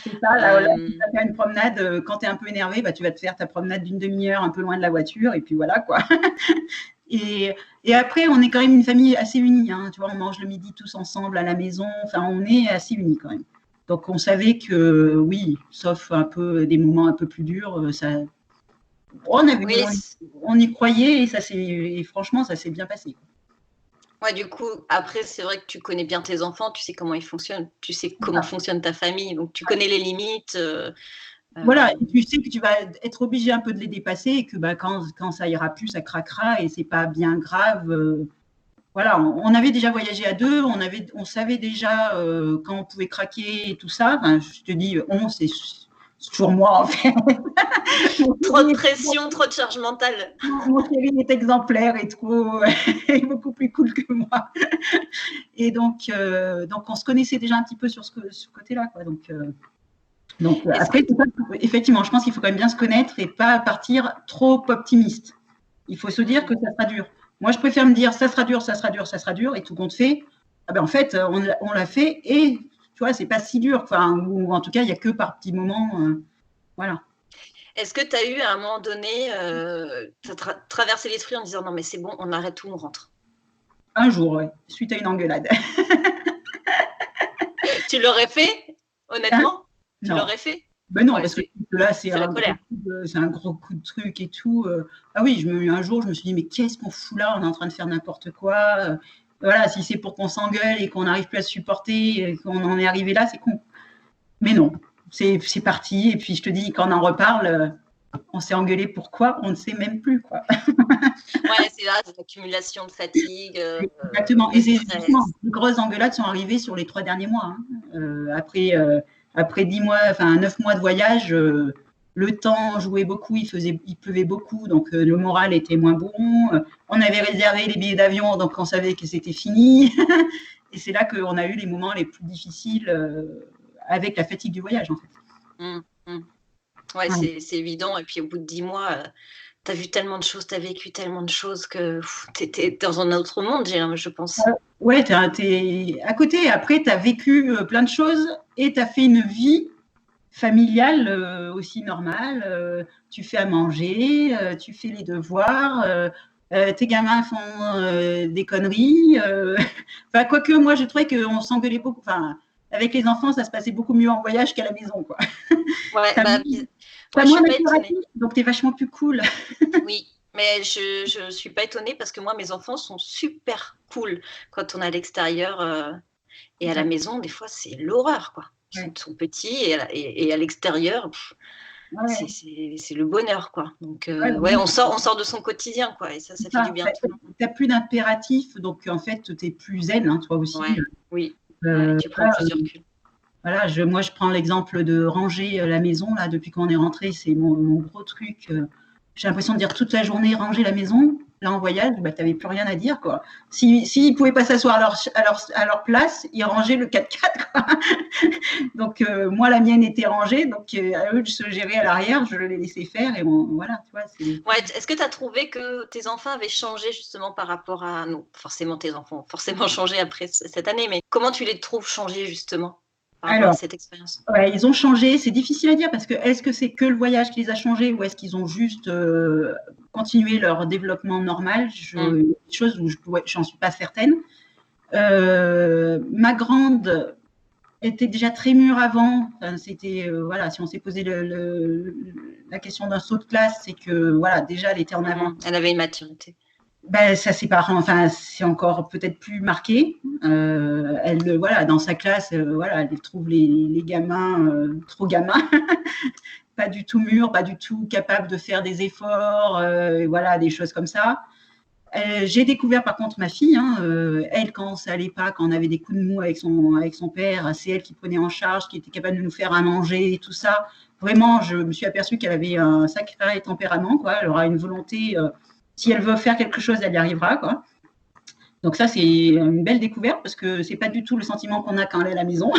Speaker 2: C'est ça, là, tu vas faire une promenade, quand tu es un peu énervé, tu vas te faire ta promenade d'une demi-heure un peu loin de la voiture, et puis voilà, quoi. et après, on est quand même une famille assez unie, hein, tu vois, on mange le midi tous ensemble à la maison, enfin, on est assez unis quand même. Donc, on savait que, oui, sauf un peu des moments un peu plus durs, on y croyait, et franchement, ça s'est bien passé.
Speaker 3: Ouais, du coup, après, c'est vrai que tu connais bien tes enfants, tu sais comment ils fonctionnent, tu sais comment fonctionne ta famille, donc tu connais les limites.
Speaker 2: Voilà, et tu sais que tu vas être obligé un peu de les dépasser et que quand ça ira plus, ça craquera et c'est pas bien grave. Voilà, on avait déjà voyagé à 2, on savait déjà quand on pouvait craquer et tout ça. Enfin, je te dis, c'est toujours moi en fait.
Speaker 3: Trop de pression, trop de charge mentale.
Speaker 2: Mon chéri est exemplaire et est beaucoup plus cool que moi. Et donc, on se connaissait déjà un petit peu sur ce côté-là, quoi. Donc après, effectivement, je pense qu'il faut quand même bien se connaître et pas partir trop optimiste. Il faut se dire que ça sera dur. Moi, je préfère me dire ça sera dur, ça sera dur, ça sera dur, et tout compte fait. Ah ben, en fait, on l'a fait et tu vois, c'est pas si dur. Enfin, ou en tout cas, il n'y a que par petits moments. Voilà.
Speaker 3: Est-ce que tu as eu à un moment donné, traversé l'esprit en disant non, mais c'est bon, on arrête tout, on rentre?
Speaker 2: Un jour, ouais, suite à une engueulade.
Speaker 3: Tu l'aurais fait, honnêtement? Tu l'aurais fait?
Speaker 2: Ben non, parce que là, c'est un gros coup de truc et tout. Ah oui, un jour, je me suis dit, mais qu'est-ce qu'on fout là? On est en train de faire n'importe quoi. Voilà, si c'est pour qu'on s'engueule et qu'on n'arrive plus à se supporter, et qu'on en est arrivé là, c'est con. Mais non, c'est parti. Et puis, je te dis, quand on en reparle, on s'est engueulé pourquoi? On ne sait même plus, quoi.
Speaker 3: Ouais, c'est là, c'est l'accumulation de fatigue.
Speaker 2: Exactement. Et les grosses engueulades sont arrivées sur les 3 derniers mois. Hein. Après 10 mois, enfin 9 mois de voyage, le temps jouait beaucoup, il pleuvait beaucoup, donc le moral était moins bon. On avait réservé les billets d'avion, donc on savait que c'était fini. Et c'est là qu'on a eu les moments les plus difficiles avec la fatigue du voyage, en fait.
Speaker 3: Ouais, c'est évident. Et puis au bout de 10 mois, tu as vu tellement de choses, tu as vécu tellement de choses que tu étais dans un autre monde, je pense.
Speaker 2: Ouais, tu es à côté. Après, tu as vécu plein de choses et tu as fait une vie familiale aussi normale. Tu fais à manger, tu fais les devoirs, tes gamins font des conneries. Enfin, quoique, moi, je trouvais qu'on s'engueulait beaucoup. Enfin, avec les enfants, ça se passait beaucoup mieux en voyage qu'à la maison, quoi.
Speaker 3: Ouais,
Speaker 2: t'as moins d'activité, donc tu es vachement plus cool.
Speaker 3: Oui. Mais je ne suis pas étonnée parce que moi, mes enfants sont super cool quand on est à l'extérieur et à la maison. Des fois, c'est l'horreur, quoi. Ils sont petits et à l'extérieur,
Speaker 2: Ouais,
Speaker 3: c'est le bonheur, quoi. Donc,
Speaker 2: ouais,
Speaker 3: ouais, on sort de son quotidien, quoi. Et ça fait du bien à tout le monde.
Speaker 2: tu n'as plus d'impératif, donc en fait, tu es plus zen, hein, toi aussi.
Speaker 3: Ouais, oui. Ouais, tu prends plus de recul.
Speaker 2: Voilà, moi, je prends l'exemple de ranger la maison. Là, depuis qu'on est rentré, c'est mon gros truc. J'ai l'impression de dire toute la journée ranger la maison. Là, en voyage, bah, tu n'avais plus rien à dire, quoi. S'ils ne pouvaient pas s'asseoir à leur place, ils rangeaient le 4x4, quoi. Donc, moi, la mienne était rangée. Donc, à eux de se gérer à l'arrière, je les laissais faire. Et voilà, tu vois.
Speaker 3: Ouais, est-ce que tu as trouvé que tes enfants avaient changé justement par rapport à nous? Forcément, tes enfants ont forcément changé après cette année, mais comment tu les trouves changés justement par rapport à cette expérience?
Speaker 2: Ouais, ils ont changé. C'est difficile à dire parce que est-ce que c'est que le voyage qui les a changés ou est-ce qu'ils ont juste continué leur développement normal? Chose où j'en suis pas certaine. Ma grande était déjà très mûre avant. Enfin, c'était voilà, si on s'est posé la question d'un saut de classe, c'est que voilà, déjà elle était en avant.
Speaker 3: Elle avait une maturité.
Speaker 2: Ben, ça c'est enfin c'est encore peut-être plus marqué. Elle voilà, dans sa classe, voilà, elle trouve les gamins trop gamins, pas du tout mûrs, pas du tout capables de faire des efforts, voilà, des choses comme ça. J'ai découvert par contre ma fille, hein, elle quand ça allait pas, quand on avait des coups de mou avec son père, c'est elle qui prenait en charge, qui était capable de nous faire à manger et tout ça. Vraiment, je me suis aperçue qu'elle avait un sacré tempérament, quoi. Elle aura une volonté. Si elle veut faire quelque chose, elle y arrivera, quoi. Donc ça, c'est une belle découverte parce que c'est pas du tout le sentiment qu'on a quand elle est à la maison.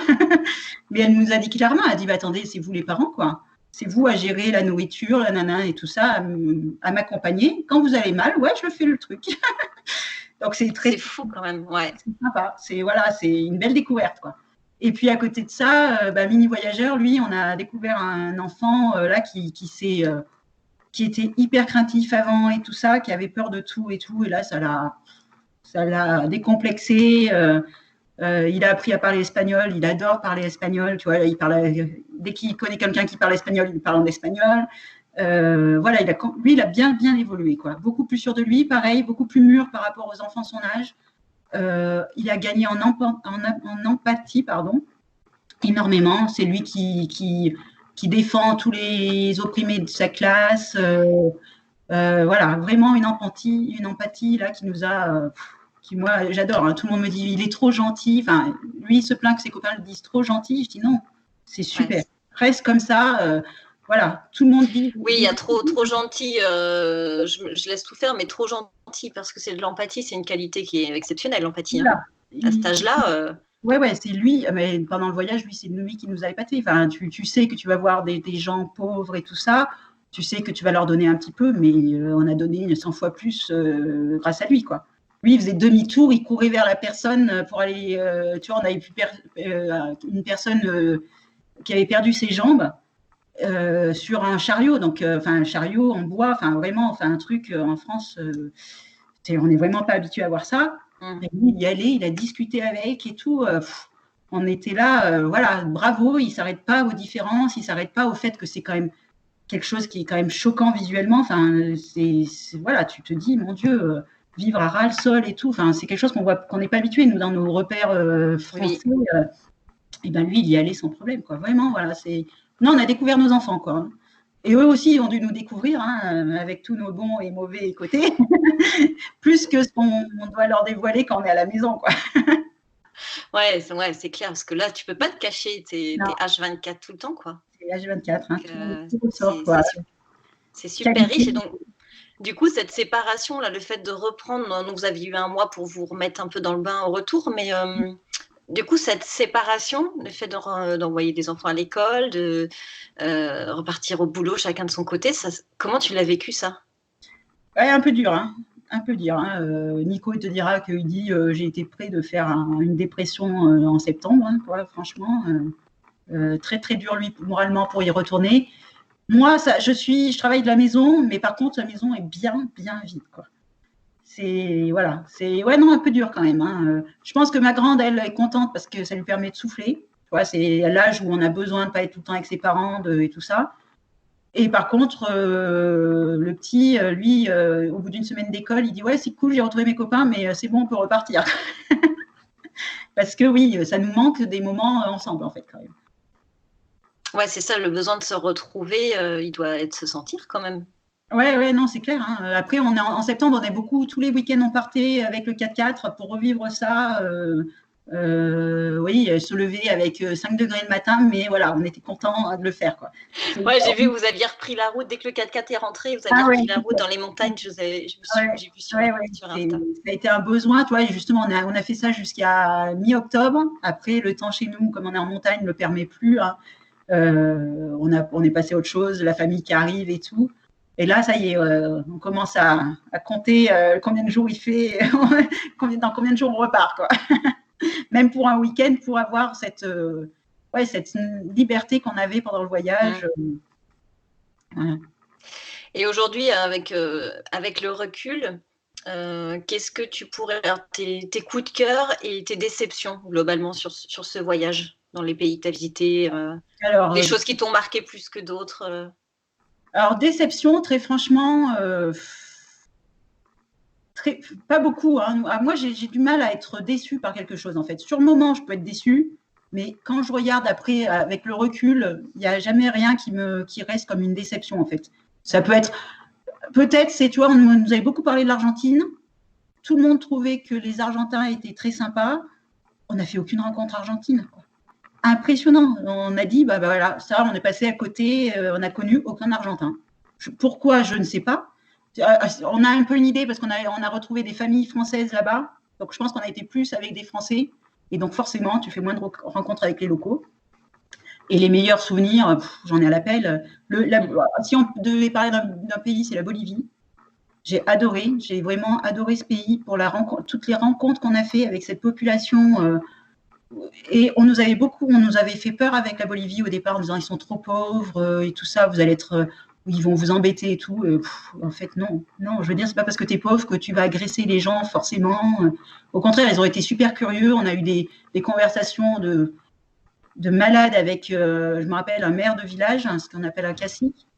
Speaker 2: Mais elle nous a dit clairement, elle a dit, bah, attendez, c'est vous les parents, quoi. C'est vous à gérer la nourriture, la nana et tout ça, à m'accompagner. Quand vous allez mal, ouais, je fais le truc. Donc c'est
Speaker 3: fou quand même, ouais.
Speaker 2: C'est sympa. C'est une belle découverte, quoi. Et puis à côté de ça, Mini Voyageur, lui, on a découvert un enfant là qui était hyper craintif avant et tout ça, qui avait peur de tout et tout. Et là, ça l'a décomplexé. Il a appris à parler espagnol. Il adore parler espagnol. Tu vois, dès qu'il connaît quelqu'un qui parle espagnol, il parle en espagnol. Voilà, lui, il a bien évolué, quoi. Beaucoup plus sûr de lui, pareil, beaucoup plus mûr par rapport aux enfants de son âge. Il a gagné en empathie, pardon, énormément. C'est lui qui défend tous les opprimés de sa classe. Voilà, vraiment une empathie là qui nous a, moi j'adore. Hein. Tout le monde me dit il est trop gentil. Enfin, lui il se plaint que ses copains le disent trop gentil. Je dis non, c'est super. Ouais. Reste comme ça. Voilà, tout le monde dit.
Speaker 3: Oui, il y a trop gentil. Je laisse tout faire, mais trop gentil parce que c'est de l'empathie. C'est une qualité qui est exceptionnelle, l'empathie. Voilà. Hein. À cet âge-là.
Speaker 2: Ouais, c'est lui. Mais pendant le voyage, lui, c'est lui qui nous a épatés. Enfin, tu sais que tu vas voir des gens pauvres et tout ça. Tu sais que tu vas leur donner un petit peu, mais on a donné 100 fois plus grâce à lui, quoi. Lui, il faisait demi-tour, il courait vers la personne pour aller. Tu vois, on avait une personne qui avait perdu ses jambes. Sur un chariot, donc un chariot en bois, vraiment, un truc en France, on n'est vraiment pas habitué à voir ça. Et lui, il y allait, il a discuté avec et tout. On était là, voilà, bravo, il ne s'arrête pas aux différences, il ne s'arrête pas au fait que c'est quand même quelque chose qui est quand même choquant visuellement. Voilà, tu te dis, mon Dieu, vivre à ras-le-sol et tout, c'est quelque chose qu'on n'est pas habitué, nous, dans nos repères français. Oui. Et ben lui, il y allait sans problème, quoi. Vraiment, voilà, Non, on a découvert nos enfants, quoi. Et eux aussi ont dû nous découvrir, hein, avec tous nos bons et mauvais côtés, plus que ce qu'on doit leur dévoiler quand on est à la maison, quoi.
Speaker 3: Ouais, c'est clair, parce que là, tu peux pas te cacher, t'es H24 tout le temps, quoi.
Speaker 2: C'est H24, hein,
Speaker 3: tout sort, quoi. C'est super riche, et donc, du coup, cette séparation, là, le fait de reprendre, donc vous aviez eu un mois pour vous remettre un peu dans le bain au retour, mais... Du coup, cette séparation, le fait d'envoyer des enfants à l'école, de repartir au boulot chacun de son côté, comment tu l'as vécu, ça?
Speaker 2: Ouais, un peu dur, hein. Un peu dur. Hein. Nico te dira qu'il dit j'ai été près de faire une dépression en septembre, hein, quoi, franchement. Très, très dur, lui, moralement, pour y retourner. Moi, je travaille de la maison, mais par contre, la maison est bien vide, quoi. Voilà, un peu dur quand même. Hein. Je pense que ma grande, elle est contente parce que ça lui permet de souffler. C'est à l'âge où on a besoin de ne pas être tout le temps avec ses parents et tout ça. Et par contre, le petit, lui, au bout d'une semaine d'école, il dit ouais, c'est cool, j'ai retrouvé mes copains, mais c'est bon, on peut repartir. Parce que oui, ça nous manque des moments ensemble, en fait, quand même.
Speaker 3: Ouais, c'est ça, le besoin de se retrouver, il doit être se sentir quand même.
Speaker 2: Ouais, non, c'est clair. Hein. Après, en septembre, on est beaucoup, tous les week-ends, on partait avec le 4x4 pour revivre ça. Oui, se lever avec 5 degrés le matin, mais voilà, on était content de le faire, quoi.
Speaker 3: Ouais, j'ai vu que vous aviez repris la route dès que le 4x4 est rentré, vous aviez
Speaker 2: Ah ouais,
Speaker 3: repris la route dans les montagnes. J'ai vu sur Insta.
Speaker 2: Ça a été un besoin, tu vois. Et justement, on a fait ça jusqu'à mi-octobre. Après, le temps chez nous, comme on est en montagne, ne le permet plus. Hein. On est passé à autre chose, la famille qui arrive et tout. Et là, ça y est, on commence à compter combien de jours il fait, dans combien de jours on repart, quoi. Même pour un week-end, pour avoir cette liberté qu'on avait pendant le voyage.
Speaker 3: Voilà. Et aujourd'hui, avec le recul, qu'est-ce que tu pourrais faire tes coups de cœur et tes déceptions globalement sur ce voyage dans les pays que tu as visités, des choses qui t'ont marqué plus que d'autres
Speaker 2: Alors, déception, très franchement, pas beaucoup. Hein. Moi, j'ai du mal à être déçue par quelque chose, en fait. Sur le moment, je peux être déçue, mais quand je regarde après, avec le recul, il n'y a jamais rien qui reste comme une déception, en fait. Ça peut être, peut-être, tu vois, on nous avait beaucoup parlé de l'Argentine. Tout le monde trouvait que les Argentins étaient très sympas. On n'a fait aucune rencontre argentine, quoi. Impressionnant. On a dit, voilà, ça, on est passé à côté, on n'a connu aucun Argentin. Pourquoi, je ne sais pas. On a un peu une idée parce qu'on a retrouvé des familles françaises là-bas. Donc, je pense qu'on a été plus avec des Français. Et donc, forcément, tu fais moins de rencontres avec les locaux. Et les meilleurs souvenirs, j'en ai à l'appel. Si on devait parler d'un pays, c'est la Bolivie. J'ai vraiment adoré ce pays pour toutes les rencontres qu'on a fait avec cette population. Et on nous avait fait peur avec la Bolivie au départ en disant ils sont trop pauvres et tout ça, vous allez être, ils vont vous embêter et tout. En fait, non, je veux dire, c'est pas parce que tu es pauvre que tu vas agresser les gens forcément. Au contraire, ils ont été super curieux. On a eu des conversations de malades avec, je me rappelle, un maire de village, ce qu'on appelle un cacique,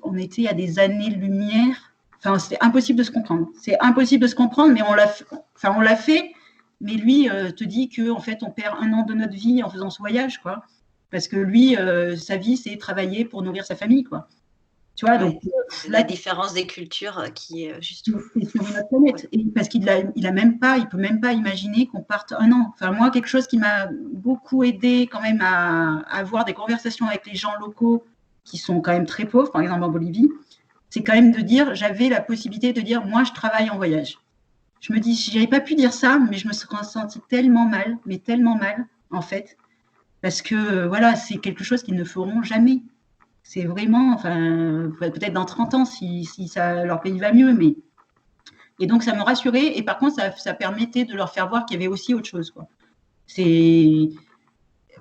Speaker 2: on était à des années-lumière. Enfin, c'était impossible de se comprendre. C'est impossible de se comprendre, mais on l'a fait. Mais lui te dit qu'en fait, on perd 1 an de notre vie en faisant ce voyage, quoi. Parce que lui, sa vie, c'est travailler pour nourrir sa famille, quoi. Tu vois, donc
Speaker 3: la différence des cultures qui est juste
Speaker 2: sur notre planète. Et parce qu'il peut même pas imaginer qu'on parte 1 an. Enfin, moi, quelque chose qui m'a beaucoup aidé quand même à avoir des conversations avec les gens locaux qui sont quand même très pauvres, par exemple en Bolivie, c'est quand même de dire, j'avais la possibilité de dire, moi, je travaille en voyage. Je me dis, si j'avais pas pu dire ça, mais je me serais sentie tellement mal, en fait, parce que voilà, c'est quelque chose qu'ils ne feront jamais. C'est vraiment, enfin, peut-être dans 30 ans si leur pays va mieux, mais et donc ça me rassurait. Et par contre, ça permettait de leur faire voir qu'il y avait aussi autre chose, quoi.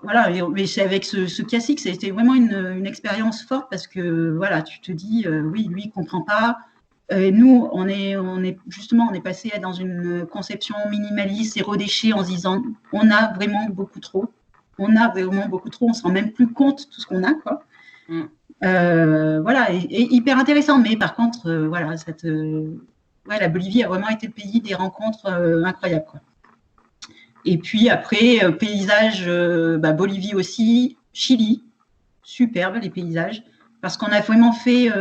Speaker 2: Voilà, mais c'est avec ce classique, c'était vraiment une expérience forte parce que voilà, tu te dis, oui, lui, il comprend pas. Nous, on est passé dans une conception minimaliste, zéro déchet, en se disant, on a vraiment beaucoup trop. On se rend même plus compte de tout ce qu'on a, quoi. Voilà, et hyper intéressant. Mais par contre, voilà, la Bolivie a vraiment été le pays des rencontres incroyables, quoi. Et puis après, paysage, Bolivie aussi, Chili, superbe les paysages, parce qu'on a vraiment fait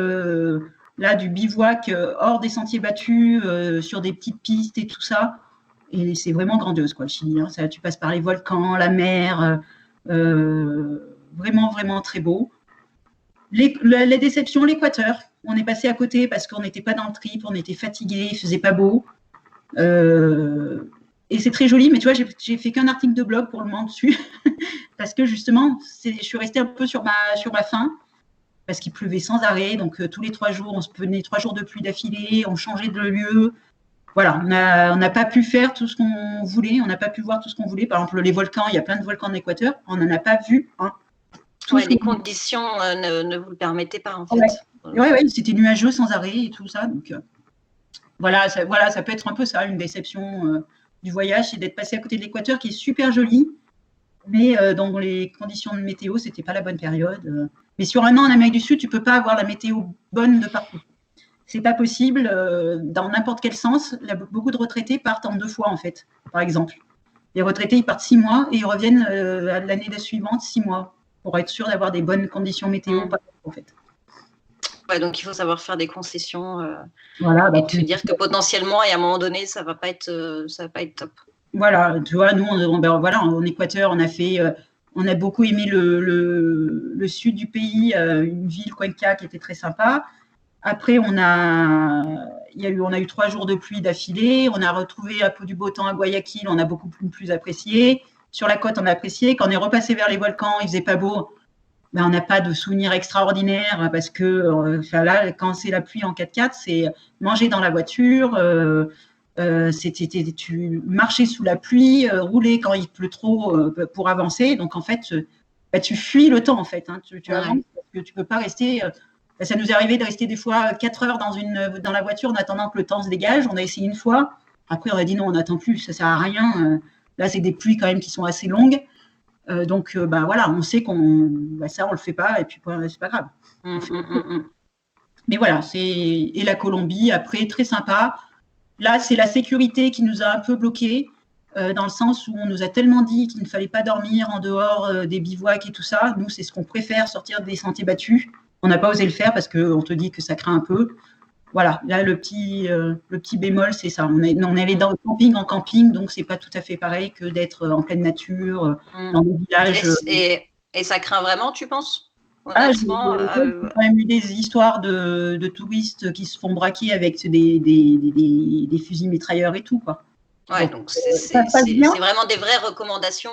Speaker 2: là du bivouac hors des sentiers battus, sur des petites pistes et tout ça. Et c'est vraiment grandiose, quoi, le Chili. Hein. Tu passes par les volcans, la mer, vraiment, vraiment très beau. La déception, l'Équateur. On est passé à côté parce qu'on n'était pas dans le trip, on était fatigué, il faisait pas beau. Et c'est très joli, mais tu vois, j'ai fait qu'un article de blog pour le moment dessus, parce que justement, je suis restée un peu sur ma faim, parce qu'il pleuvait sans arrêt, donc tous les 3 jours, on se prenait 3 jours de pluie d'affilée, on changeait de lieu. Voilà, on n'a pas pu faire tout ce qu'on voulait, on n'a pas pu voir tout ce qu'on voulait. Par exemple, les volcans, il y a plein de volcans en Équateur, on n'en a pas vu un.
Speaker 3: Les conditions ne vous le permettaient pas, en fait.
Speaker 2: Ouais, c'était nuageux sans arrêt et tout ça. Donc, voilà, ça peut être un peu ça, une déception du voyage, c'est d'être passé à côté de l'Équateur, qui est super joli, mais dans les conditions de météo, c'était pas la bonne période. Mais sur 1 an en Amérique du Sud, tu peux pas avoir la météo bonne de partout. C'est pas possible dans n'importe quel sens. Beaucoup de retraités partent en 2 fois, en fait, par exemple. Les retraités, ils partent 6 mois et ils reviennent l'année suivante 6 mois. pour être sûr d'avoir des bonnes conditions météo, en fait.
Speaker 3: Ouais, donc il faut savoir faire des concessions
Speaker 2: voilà,
Speaker 3: et te dire que potentiellement, et à un moment donné, ça va pas être top.
Speaker 2: Voilà, tu vois, nous, voilà, en Équateur, on a beaucoup aimé le sud du pays, une ville, Cuenca, qui était très sympa. Après, on a eu 3 jours de pluie d'affilée. On a retrouvé un peu du beau temps à Guayaquil. On a beaucoup plus apprécié. Sur la côte, on a apprécié. Quand on est repassé vers les volcans, il faisait pas beau. Ben, on n'a pas de souvenirs extraordinaires parce que là, quand c'est la pluie en 4x4, c'est manger dans la voiture. Tu marchais sous la pluie, rouler quand il pleut trop pour avancer. Donc, en fait, tu fuis le temps, en fait. Hein. Tu avances parce que tu ne peux pas rester. Ça nous est arrivé de rester des fois 4 heures dans la voiture en attendant que le temps se dégage. On a essayé une fois. Après, on a dit non, on n'attend plus. Ça ne sert à rien. Là, c'est des pluies quand même qui sont assez longues. Donc, voilà, on sait ça, on ne le fait pas. Et puis, c'est pas grave. Mais voilà, et la Colombie, après, très sympa. Là, c'est la sécurité qui nous a un peu bloqués, dans le sens où on nous a tellement dit qu'il ne fallait pas dormir en dehors des bivouacs et tout ça. Nous, c'est ce qu'on préfère, sortir des sentiers battus. On n'a pas osé le faire parce qu'on te dit que ça craint un peu. Voilà, là, le petit bémol, c'est ça. On est allé dans le camping en camping, donc c'est pas tout à fait pareil que d'être en pleine nature, dans des villages.
Speaker 3: Et ça craint vraiment, tu penses?
Speaker 2: J'ai quand même eu des histoires de touristes qui se font braquer avec des fusils mitrailleurs et tout, quoi.
Speaker 3: Ouais, donc c'est vraiment des vraies recommandations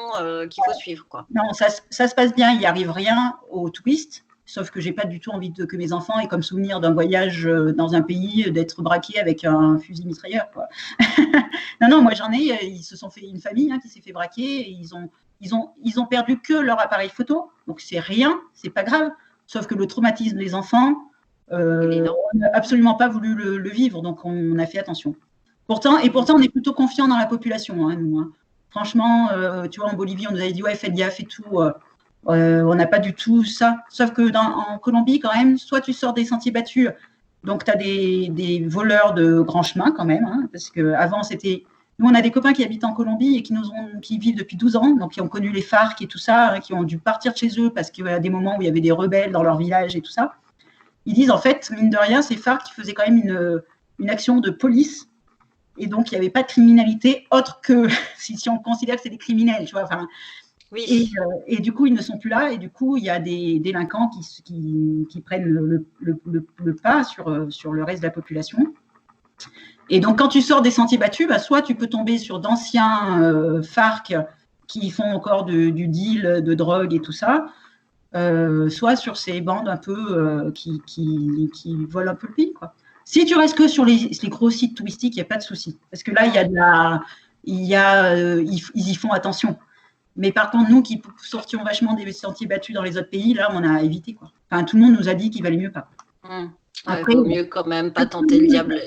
Speaker 3: qu'il faut suivre, quoi.
Speaker 2: Non, ça se passe bien, il n'y arrive rien aux touristes, sauf que j'ai pas du tout envie que mes enfants aient comme souvenir d'un voyage dans un pays d'être braqués avec un fusil mitrailleur, quoi. Non, moi j'en ai, ils se sont fait une famille qui s'est fait braquer, et ils ont perdu que leur appareil photo, donc c'est rien, c'est pas grave, sauf que le traumatisme des enfants, on n'a absolument pas voulu le vivre, donc on a fait attention. Pourtant, on est plutôt confiants dans la population, nous. Franchement, tu vois, en Bolivie, on nous avait dit, ouais, faites gaffe et tout. On n'a pas du tout ça. Sauf que en Colombie, quand même, soit tu sors des sentiers battus, donc tu as des voleurs de grands chemins quand même, parce qu'avant, c'était... Nous, on a des copains qui habitent en Colombie et qui vivent depuis 12 ans, donc qui ont connu les FARC et tout ça, qui ont dû partir de chez eux parce qu'il y a des moments où il y avait des rebelles dans leur village et tout ça. Ils disent, en fait, mine de rien, ces FARC qui faisaient quand même une action de police, et donc il n'y avait pas de criminalité autre que si on considère que c'est des criminels, tu vois. Enfin,
Speaker 3: oui.
Speaker 2: Et du coup, ils ne sont plus là, et du coup, il y a des délinquants qui prennent le pas sur le reste de la population. Et donc, quand tu sors des sentiers battus, soit tu peux tomber sur d'anciens FARC qui font encore du deal de drogue et tout ça, soit sur ces bandes un peu qui volent un peu le pays, quoi. Si tu restes que sur les gros sites touristiques, il n'y a pas de souci. Parce que là, ils y font attention. Mais par contre, nous qui sortions vachement des sentiers battus dans les autres pays, là, on a évité, quoi. Enfin, tout le monde nous a dit qu'il valait mieux pas.
Speaker 3: Après, il vaut mieux quand même pas tenter le diable.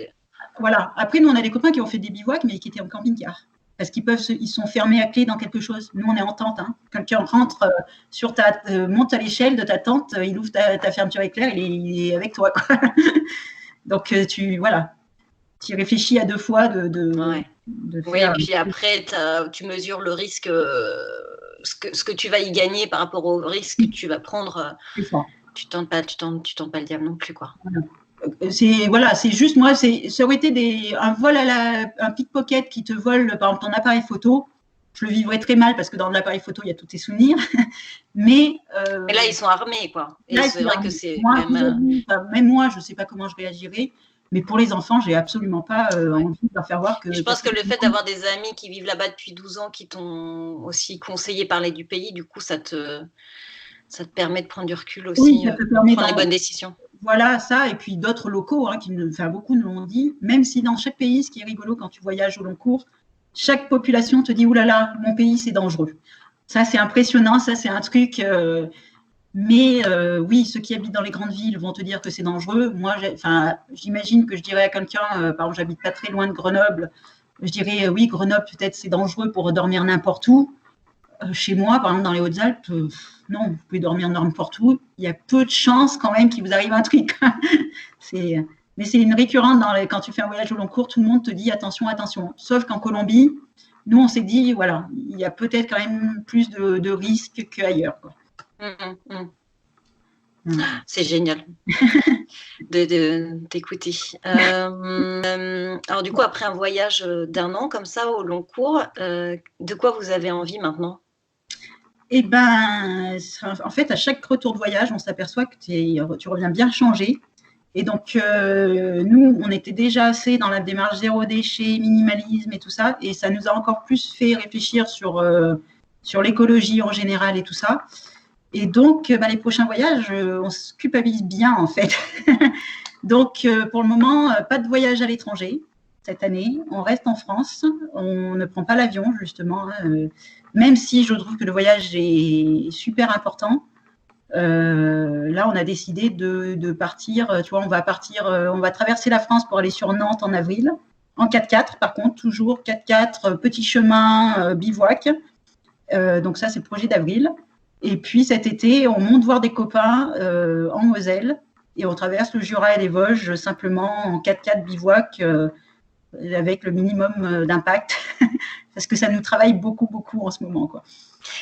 Speaker 2: Voilà. Après, nous, on a des copains qui ont fait des bivouacs, mais qui étaient en camping-car. Parce ils sont fermés à clé dans quelque chose. Nous, on est en tente. Quelqu'un rentre monte à l'échelle de ta tente, il ouvre ta fermeture éclair, il est avec toi, quoi. Donc, tu réfléchis à 2 fois de
Speaker 3: faire... Oui, et puis après, tu mesures le risque, ce que tu vas y gagner par rapport au risque que tu vas prendre. Tu tentes pas le diable non plus, quoi.
Speaker 2: C'est juste, moi, ça aurait été un vol un pickpocket qui te vole, par exemple, ton appareil photo. Je le vivrais très mal parce que dans l'appareil photo, il y a tous tes souvenirs. Mais
Speaker 3: là, ils sont armés, quoi. Et c'est vrai que c'est
Speaker 2: même moi, je ne sais pas comment je réagirais. Mais pour les enfants, j'ai absolument pas envie de leur faire voir que...
Speaker 3: Je pense que le fait d'avoir des amis qui vivent là-bas depuis 12 ans, qui t'ont aussi conseillé parler du pays, du coup, ça te permet de prendre du recul aussi, prendre les bonnes décisions.
Speaker 2: Voilà, ça, et puis d'autres locaux, beaucoup nous l'ont dit, même si dans chaque pays, ce qui est rigolo quand tu voyages au long cours, chaque population te dit « Ouh là là, mon pays, c'est dangereux ». Ça, c'est impressionnant, ça, c'est un truc... Mais oui, ceux qui habitent dans les grandes villes vont te dire que c'est dangereux. Moi, j'imagine que je dirais à quelqu'un, par exemple, j'habite pas très loin de Grenoble, je dirais oui, Grenoble, peut-être c'est dangereux pour dormir n'importe où. Chez moi, par exemple, dans les Hautes-Alpes, non, vous pouvez dormir n'importe où. Il y a peu de chances quand même qu'il vous arrive un truc. Mais c'est une récurrente quand tu fais un voyage au long cours, tout le monde te dit attention, attention. Sauf qu'en Colombie, nous, on s'est dit, voilà, il y a peut-être quand même plus de risques qu'ailleurs, quoi.
Speaker 3: C'est génial d'écouter. Alors du coup, après un voyage d'1 an comme ça au long cours, de quoi vous avez envie maintenant?
Speaker 2: Eh ben, en fait, à chaque retour de voyage, on s'aperçoit que tu reviens bien changé. Et donc, nous, on était déjà assez dans la démarche zéro déchet, minimalisme et tout ça. Et ça nous a encore plus fait réfléchir sur l'écologie en général et tout ça. Et donc, les prochains voyages, on se culpabilise bien, en fait. Donc, pour le moment, pas de voyage à l'étranger cette année. On reste en France. On ne prend pas l'avion, justement. Même si je trouve que le voyage est super important. Là, on a décidé de partir. Tu vois, on va traverser la France pour aller sur Nantes en avril. En 4x4, par contre, toujours 4x4, petit chemin, bivouac. Donc ça, c'est le projet d'avril. Et puis cet été, on monte voir des copains en Moselle et on traverse le Jura et les Vosges simplement en 4x4 bivouac avec le minimum d'impact parce que ça nous travaille beaucoup, beaucoup en ce moment, quoi.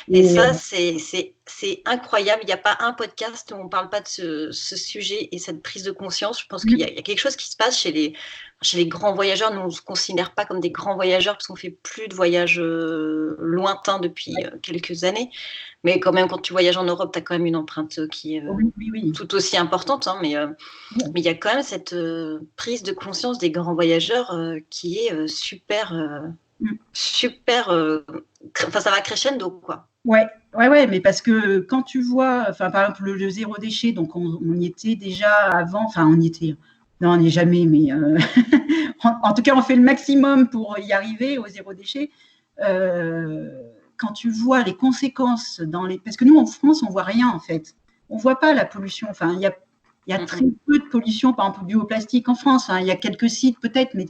Speaker 3: Et ça, c'est incroyable. Il n'y a pas un podcast où on ne parle pas de ce sujet et cette prise de conscience. Je pense qu'il y a quelque chose qui se passe chez les grands voyageurs. Nous, on ne se considère pas comme des grands voyageurs parce qu'on ne fait plus de voyages lointains depuis quelques années. Mais quand même, quand tu voyages en Europe, tu as quand même une empreinte qui est tout aussi importante. Mais il y a quand même cette prise de conscience des grands voyageurs qui est super... super, ça va crescendo, quoi.
Speaker 2: Ouais, mais parce que quand tu vois, par exemple, le zéro déchet, donc on y était déjà avant, on y était, non, on n'y est jamais, mais en tout cas, on fait le maximum pour y arriver au zéro déchet. Quand tu vois les conséquences parce que nous, en France, on voit rien, en fait. On voit pas la pollution. Il y a très peu de pollution, par exemple, bioplastique en France. Il y a quelques sites, peut-être, mais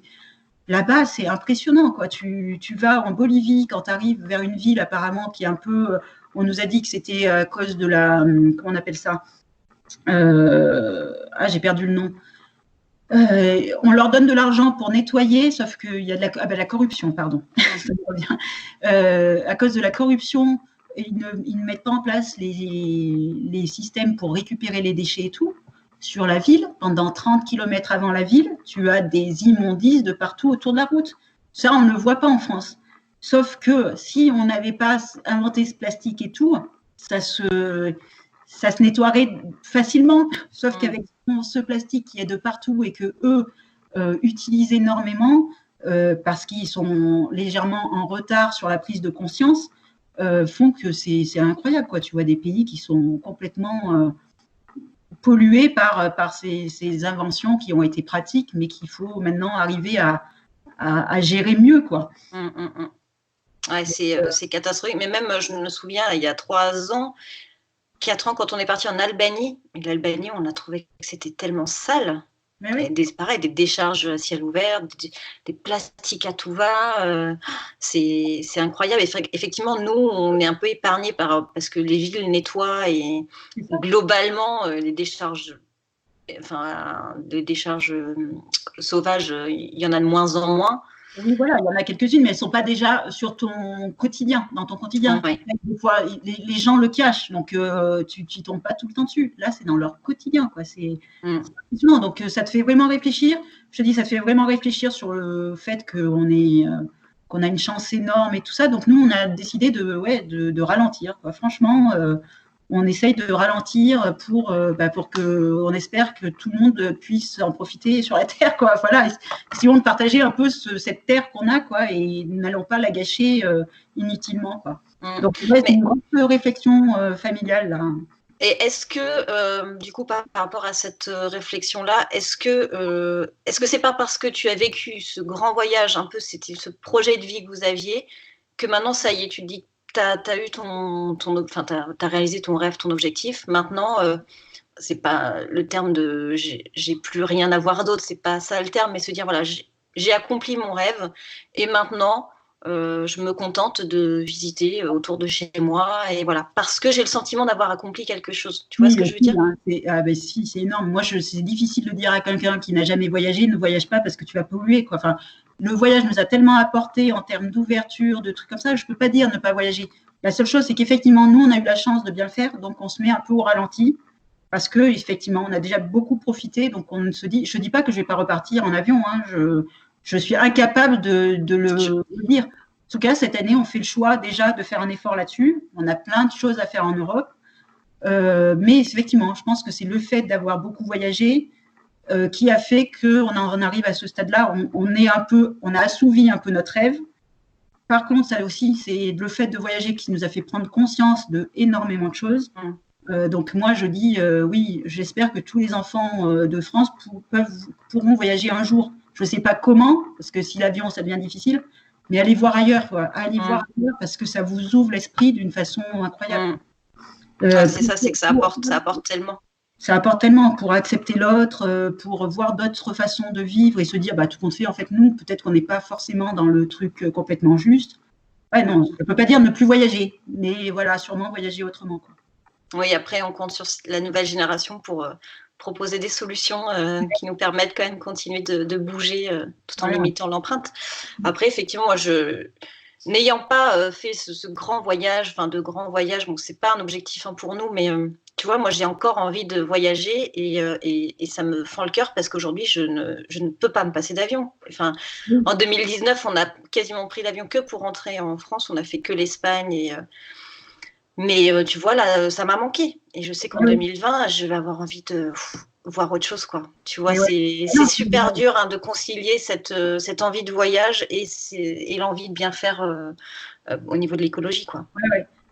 Speaker 2: là-bas, c'est impressionnant, quoi. Tu vas en Bolivie, quand tu arrives vers une ville apparemment qui est un peu... On nous a dit que c'était à cause de la... Comment on appelle ça j'ai perdu le nom. On leur donne de l'argent pour nettoyer, sauf qu'il y a de la corruption, pardon. À cause de la corruption, ils ne mettent pas en place les systèmes pour récupérer les déchets et tout. Sur la ville, pendant 30 km avant la ville, tu as des immondices de partout autour de la route. Ça, on ne le voit pas en France. Sauf que si on n'avait pas inventé ce plastique et tout, ça se nettoierait facilement. Sauf qu'avec ce plastique qui est de partout et que eux utilisent énormément, parce qu'ils sont légèrement en retard sur la prise de conscience, font que c'est incroyable, quoi. Tu vois des pays qui sont complètement... pollués par ces inventions qui ont été pratiques, mais qu'il faut maintenant arriver à gérer mieux, quoi.
Speaker 3: Ouais, c'est catastrophique. Mais même, je me souviens, il y a 3 ans, 4 ans, quand on est parti en Albanie, l'Albanie, on a trouvé que c'était tellement sale. Pareil, des décharges à ciel ouvert, des plastiques à tout va, c'est incroyable. Effectivement, nous, on est un peu épargnés parce que les villes nettoient et globalement, les décharges, des décharges sauvages, il y en a de moins en moins.
Speaker 2: Oui, voilà, il y en a quelques-unes, mais elles ne sont pas déjà sur ton quotidien, dans ton quotidien. Des fois, les gens le cachent, donc tu ne tombes pas tout le temps dessus. Là, c'est dans leur quotidien, quoi. C'est impressionnant. Donc, ça te fait vraiment réfléchir. Je te dis, ça te fait vraiment réfléchir sur le fait qu'on a une chance énorme et tout ça. Donc, nous, on a décidé de ralentir, quoi. Franchement, on essaye de ralentir pour on espère que tout le monde puisse en profiter sur la Terre, quoi. Voilà, essayons de partager un peu cette Terre qu'on a, quoi, et n'allons pas la gâcher inutilement, quoi. Donc, c'est une grande réflexion familiale, là.
Speaker 3: Et est-ce que, du coup, par rapport à cette réflexion-là, est-ce que c'est pas parce que tu as vécu ce grand voyage, un peu, c'était ce projet de vie que vous aviez, que maintenant, ça y est, tu te dis t'as réalisé ton rêve, ton objectif. Maintenant, c'est pas le terme de j'ai plus rien à voir d'autre, c'est pas ça le terme, mais se dire voilà, j'ai accompli mon rêve et maintenant je me contente de visiter autour de chez moi et voilà, parce que j'ai le sentiment d'avoir accompli quelque chose. Tu vois ce que je veux dire?
Speaker 2: Si, c'est énorme. Moi, c'est difficile de dire à quelqu'un qui n'a jamais voyagé, ne voyage pas parce que tu vas polluer, quoi. Enfin, le voyage nous a tellement apporté en termes d'ouverture, de trucs comme ça, je ne peux pas dire ne pas voyager. La seule chose, c'est qu'effectivement, nous, on a eu la chance de bien le faire, donc on se met un peu au ralenti parce que effectivement, on a déjà beaucoup profité. Donc, on se dit, je ne dis pas que je ne vais pas repartir en avion. Hein, je suis incapable de le dire. En tout cas, cette année, on fait le choix déjà de faire un effort là-dessus. On a plein de choses à faire en Europe. Mais effectivement, je pense que c'est le fait d'avoir beaucoup voyagé qui a fait qu'on en arrive à ce stade-là. On a assouvi un peu notre rêve. Par contre, ça aussi, c'est le fait de voyager qui nous a fait prendre conscience de énormément de choses. Donc moi, je dis oui, j'espère que tous les enfants de France pourront voyager un jour. Je ne sais pas comment, parce que si l'avion, ça devient difficile, mais allez voir ailleurs, quoi. Allez voir ailleurs, parce que ça vous ouvre l'esprit d'une façon incroyable.
Speaker 3: C'est ça, c'est que ça apporte tellement.
Speaker 2: Ça apporte tellement pour accepter l'autre, pour voir d'autres façons de vivre et se dire, tout compte fait, en fait, nous, peut-être qu'on n'est pas forcément dans le truc complètement juste. Ouais, non, je ne peux pas dire ne plus voyager, mais voilà, sûrement voyager autrement, quoi.
Speaker 3: Oui, après, on compte sur la nouvelle génération pour proposer des solutions qui nous permettent quand même de continuer de bouger tout en limitant l'empreinte. Après, effectivement, moi, n'ayant pas fait ce grand voyage, de grands voyages, bon, c'est pas un objectif pour nous, mais tu vois, moi, j'ai encore envie de voyager et ça me fend le cœur parce qu'aujourd'hui, je ne peux pas me passer d'avion. Enfin, en 2019, on a quasiment pris l'avion que pour rentrer en France. On n'a fait que l'Espagne. Mais tu vois, là, ça m'a manqué. Et je sais qu'en 2020, je vais avoir envie de voir autre chose, quoi. Tu vois, c'est super dur de concilier cette envie de voyage et l'envie de bien faire au niveau de l'écologie, quoi.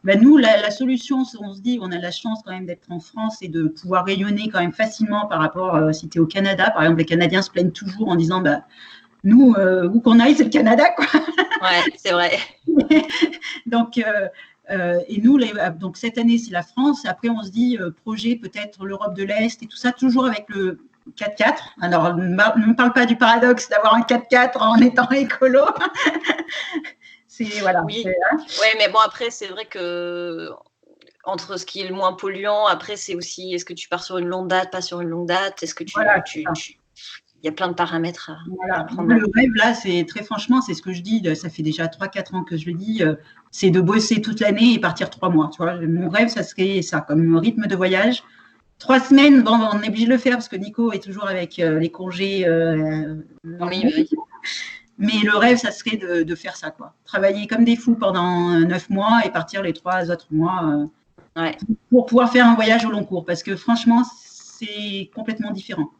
Speaker 2: Nous, la solution, on se dit, on a la chance quand même d'être en France et de pouvoir rayonner quand même facilement par rapport, si tu es au Canada, par exemple, les Canadiens se plaignent toujours en disant, nous, où qu'on aille, c'est le Canada, quoi.
Speaker 3: Ouais, c'est vrai.
Speaker 2: Donc, et nous, donc cette année, c'est la France. Après, on se dit, projet peut-être l'Europe de l'Est et tout ça, toujours avec le 4x4. Alors, ne me parle pas du paradoxe d'avoir un 4x4 en étant écolo.
Speaker 3: Voilà. Oui, mais bon, après, c'est vrai que entre ce qui est le moins polluant, après, c'est aussi, est-ce que tu pars sur une longue date, pas sur une longue date, est-ce que il y a plein de paramètres à prendre.
Speaker 2: Le rêve, là, c'est très franchement, c'est ce que je dis, ça fait déjà 3-4 ans que je le dis, c'est de bosser toute l'année et partir 3 mois. Tu vois, mon rêve, ça serait ça, comme rythme de voyage. 3 semaines, bon, on est obligé de le faire parce que Nico est toujours avec les congés.
Speaker 3: Oui.
Speaker 2: Mais le rêve, ça serait de faire ça, quoi. Travailler comme des fous pendant 9 mois et partir les 3 autres mois pour pouvoir faire un voyage au long cours. Parce que franchement, c'est complètement différent.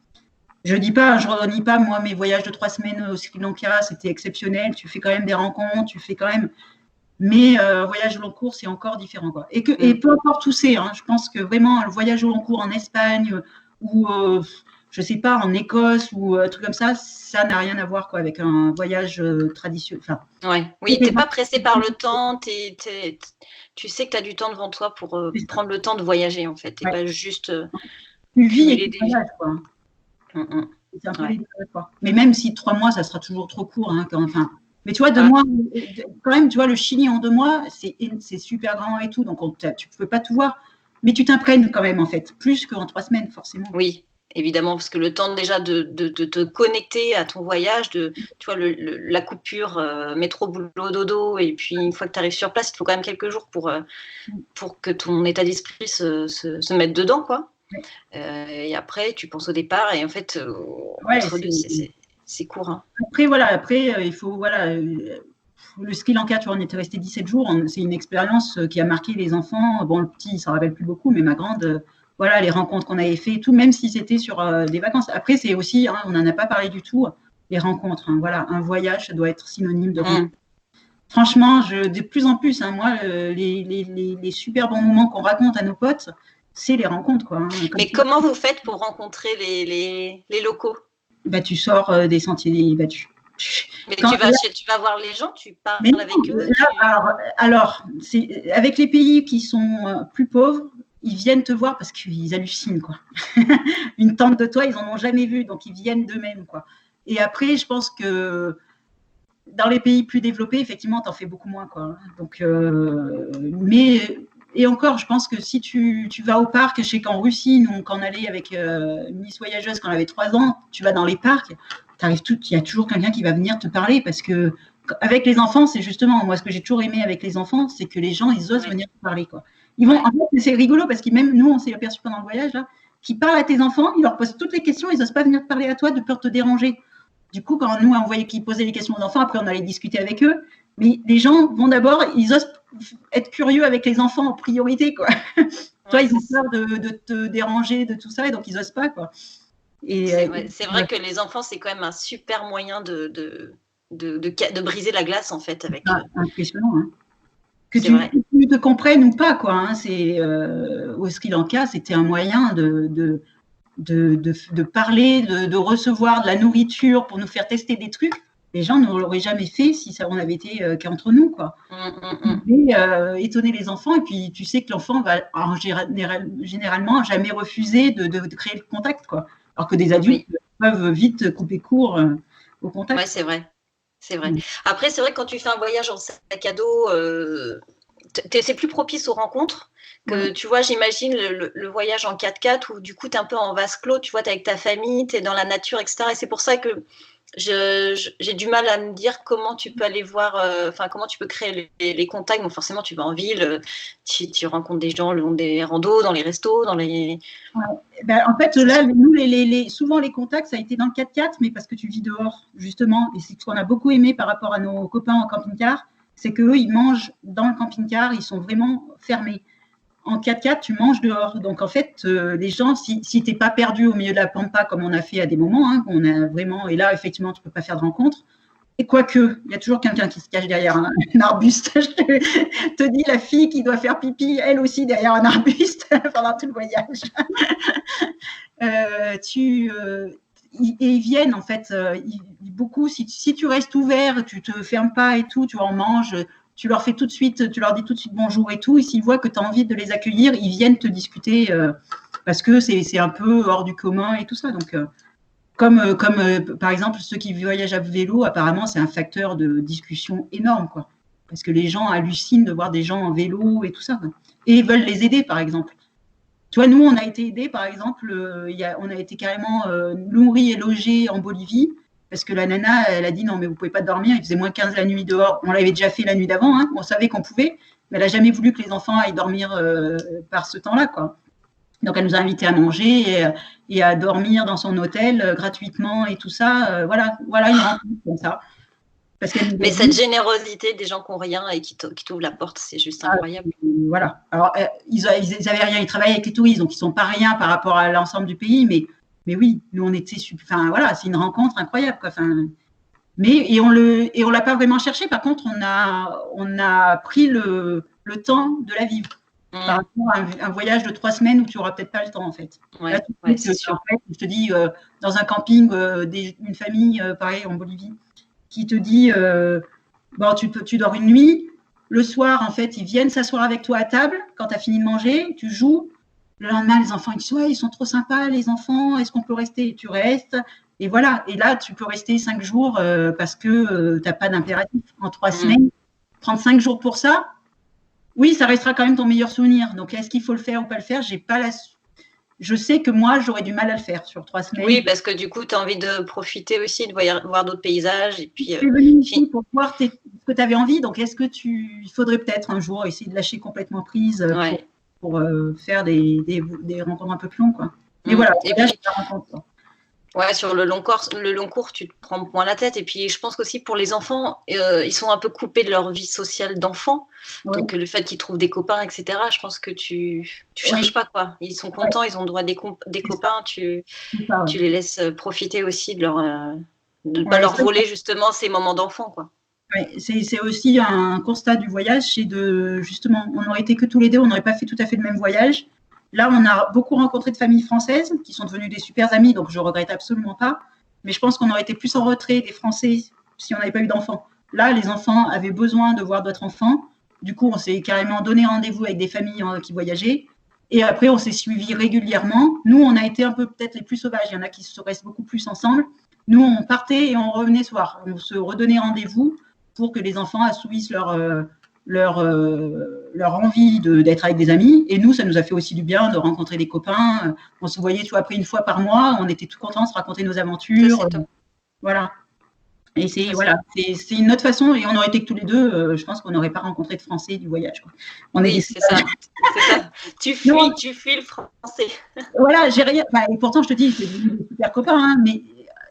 Speaker 2: Je renie pas, moi, mes voyages de 3 semaines au Sri Lanka, c'était exceptionnel. Tu fais quand même des rencontres, tu fais quand même. Mais voyage au long cours, c'est encore différent, quoi. Et peu importe où c'est, je pense que vraiment, le voyage au long cours en Espagne ou, je sais pas, en Écosse ou un truc comme ça n'a rien à voir, quoi, avec un voyage traditionnel.
Speaker 3: Oui, tu n'es pas pressé par le temps, tu sais que tu as du temps devant toi pour prendre le temps de voyager, en fait. Tu n'es pas juste.
Speaker 2: Tu vis et tu voyages, quoi. C'est un peu quoi. Mais même si 3 mois, ça sera toujours trop court. Mais tu vois, 2 mois, quand même, tu vois, le Chili en 2 mois, c'est super grand et tout, donc tu ne peux pas tout voir. Mais tu t'imprègnes quand même, en fait, plus qu'en 3 semaines, forcément.
Speaker 3: Oui, évidemment, parce que le temps déjà de te connecter à ton voyage, tu vois, la coupure métro, boulot, dodo, et puis une fois que tu arrives sur place, il te faut quand même quelques jours pour que ton état d'esprit se mette dedans, quoi. Et après, tu penses au départ et en fait, entre deux, c'est court.
Speaker 2: Après, il faut, le Sri Lanka, tu vois, on était resté 17 jours. C'est une expérience qui a marqué les enfants. Bon, le petit, il ne s'en rappelle plus beaucoup, mais ma grande, les rencontres qu'on avait fait, tout, même si c'était sur des vacances. Après, c'est aussi, on n'en a pas parlé du tout, les rencontres. Un voyage, ça doit être synonyme de rencontre. Franchement, de plus en plus, moi, les super bons moments qu'on raconte à nos potes, c'est les rencontres, quoi.
Speaker 3: Mais comment vous faites pour rencontrer les locaux ?
Speaker 2: Tu sors des sentiers battus.
Speaker 3: Mais tu vas voir les gens, tu parles avec eux.
Speaker 2: Alors, avec les pays qui sont plus pauvres, ils viennent te voir parce qu'ils hallucinent, quoi. Une tente de toi, ils n'en ont jamais vu, donc ils viennent d'eux-mêmes, quoi. Et après, je pense que dans les pays plus développés, effectivement, tu en fais beaucoup moins, quoi. Donc, et encore, je pense que si tu vas au parc, je sais qu'en Russie, nous, quand on allait avec une Miss Voyageuse quand on avait 3 ans, tu vas dans les parcs, il y a toujours quelqu'un qui va venir te parler parce que avec les enfants, c'est justement, moi, ce que j'ai toujours aimé avec les enfants, c'est que les gens, ils osent venir te parler, quoi. Ils vont, en fait, c'est rigolo parce que même nous, on s'est aperçu pendant le voyage, là, qu'ils parlent à tes enfants, ils leur posent toutes les questions, ils n'osent pas venir te parler à toi de peur de te déranger. Du coup, quand nous, on voyait qu'ils posaient les questions aux enfants, après, on allait discuter avec eux. Mais les gens vont d'abord, ils osent être curieux avec les enfants en priorité, quoi. Toi, ils ont peur de te déranger, de tout ça, et donc ils n'osent pas, quoi.
Speaker 3: C'est vrai que les enfants, c'est quand même un super moyen de briser la glace, en fait. Avec,
Speaker 2: impressionnant, hein. Que tu te comprennes ou pas, quoi. Hein. Au Sri Lanka, c'était un moyen de parler, de recevoir de la nourriture pour nous faire tester des trucs. Les gens ne l'auraient jamais fait si ça on avait été qu'entre nous, quoi. Étonner les enfants, et puis tu sais que l'enfant va généralement jamais refuser de créer le contact, quoi. Alors que des adultes peuvent vite couper court au contact.
Speaker 3: Oui, c'est vrai. C'est vrai. Après, c'est vrai que quand tu fais un voyage en sac à dos, c'est plus propice aux rencontres. Que, tu vois, j'imagine le voyage en 4x4 où du coup, tu es un peu en vase clos, tu vois, tu es avec ta famille, tu es dans la nature, etc. Et c'est pour ça que j'ai du mal à me dire comment tu peux aller voir, comment tu peux créer les contacts. Bon, forcément, tu vas en ville, tu rencontres des gens le long des randos, dans les restos, dans les…
Speaker 2: En fait, là, nous, souvent, les contacts, ça a été dans le 4x4, mais parce que tu vis dehors, justement. Et c'est ce qu'on a beaucoup aimé par rapport à nos copains en camping-car, c'est qu'eux, ils mangent dans le camping-car, ils sont vraiment fermés. En 4x4, tu manges dehors. Donc, en fait, les gens, si tu n'es pas perdu au milieu de la pampa, comme on a fait à des moments, hein, on a vraiment, et là, effectivement, tu ne peux pas faire de rencontre. Et quoique, il y a toujours quelqu'un qui se cache derrière un arbuste. Je te dis, la fille qui doit faire pipi, elle aussi, derrière un arbuste pendant tout le voyage. Ils viennent, en fait, beaucoup. Si tu restes ouvert, tu ne te fermes pas et tout, tu en manges, tu leur fais tout de suite, tu leur dis tout de suite bonjour et tout. Et s'ils voient que tu as envie de les accueillir, ils viennent te discuter parce que c'est un peu hors du commun et tout ça. Donc, comme par exemple, ceux qui voyagent à vélo, apparemment, c'est un facteur de discussion énorme, quoi. Parce que les gens hallucinent de voir des gens en vélo et tout ça, quoi. Et ils veulent les aider, par exemple. Tu vois, nous, on a été aidés, par exemple, on a été carrément nourris et logés en Bolivie, parce que la nana, elle a dit non, mais vous pouvez pas dormir, il faisait moins 15 la nuit dehors. On l'avait déjà fait la nuit d'avant, hein, on savait qu'on pouvait, mais elle n'a jamais voulu que les enfants aillent dormir par ce temps-là, quoi. Donc, elle nous a invités à manger et à dormir dans son hôtel gratuitement et tout ça. Voilà, une rencontre comme ça.
Speaker 3: Mais cette générosité des gens qui n'ont rien et qui t'ouvrent la porte, c'est juste incroyable.
Speaker 2: Voilà. Alors, ils n'avaient rien, ils travaillaient avec les touristes, donc ils ne sont pas rien par rapport à l'ensemble du pays. Mais oui, nous, on était… Enfin, voilà, c'est une rencontre incroyable, quoi. Enfin, et on ne l'a pas vraiment cherché. Par contre, on a pris le temps de la vivre. Par rapport à un voyage de 3 semaines où tu n'auras peut-être pas le temps, en fait. Là, c'est sûr. En fait, je te dis, dans un camping, une famille, pareil, en Bolivie, qui te dit, tu dors une nuit, le soir, en fait, ils viennent s'asseoir avec toi à table, quand tu as fini de manger, tu joues. Le lendemain, les enfants, ils disent, ouais, ils sont trop sympas, les enfants, est-ce qu'on peut rester? Et tu restes. Et voilà. Et là, tu peux rester 5 jours parce que tu n'as pas d'impératif. En 3 semaines, prendre 5 jours pour ça, oui, ça restera quand même ton meilleur souvenir. Donc, est-ce qu'il faut le faire ou pas le faire? Je sais que moi, j'aurais du mal à le faire sur 3 semaines.
Speaker 3: Oui, parce que du coup, tu as envie de profiter aussi, de voir d'autres paysages. Et puis,
Speaker 2: tu es venu ici pour voir ce que tu avais envie. Donc, est-ce que il faudrait peut-être un jour essayer de lâcher complètement prise pour faire des rencontres un peu plus longues, quoi. Et voilà,
Speaker 3: et
Speaker 2: là,
Speaker 3: puis,
Speaker 2: je la rencontre, quoi.
Speaker 3: Ouais, sur le long cours, tu te prends moins la tête. Et puis, je pense qu'aussi pour les enfants, ils sont un peu coupés de leur vie sociale d'enfant. Ouais. Donc, le fait qu'ils trouvent des copains, etc., je pense que tu cherches pas, quoi. Ils sont contents, ils ont le droit des copains. Tu les laisses profiter aussi de ne pas leur voler justement ces moments d'enfant, quoi.
Speaker 2: Ouais, c'est aussi un constat du voyage, c'est justement, on n'aurait été que tous les deux, on n'aurait pas fait tout à fait le même voyage. Là, on a beaucoup rencontré de familles françaises qui sont devenues des super amies, donc je ne regrette absolument pas. Mais je pense qu'on aurait été plus en retrait des Français si on n'avait pas eu d'enfants. Là, les enfants avaient besoin de voir d'autres enfants. Du coup, on s'est carrément donné rendez-vous avec des familles qui voyageaient. Et après, on s'est suivis régulièrement. Nous, on a été un peu peut-être les plus sauvages. Il y en a qui se restent beaucoup plus ensemble. Nous, on partait et on revenait soir. On se redonnait rendez-vous pour que les enfants assouvissent leur envie d'être avec des amis. Et nous, ça nous a fait aussi du bien de rencontrer des copains. On se voyait, tu vois, après 1 fois par mois, on était tout contents de se raconter nos aventures. Voilà. Et c'est une autre façon, et on aurait été que tous les deux, je pense qu'on n'aurait pas rencontré de Français du voyage, quoi.
Speaker 3: Oui, c'est ça. Tu fuis le français.
Speaker 2: Voilà, j'ai rien. Et pourtant, je te dis, c'est des super copains, hein, mais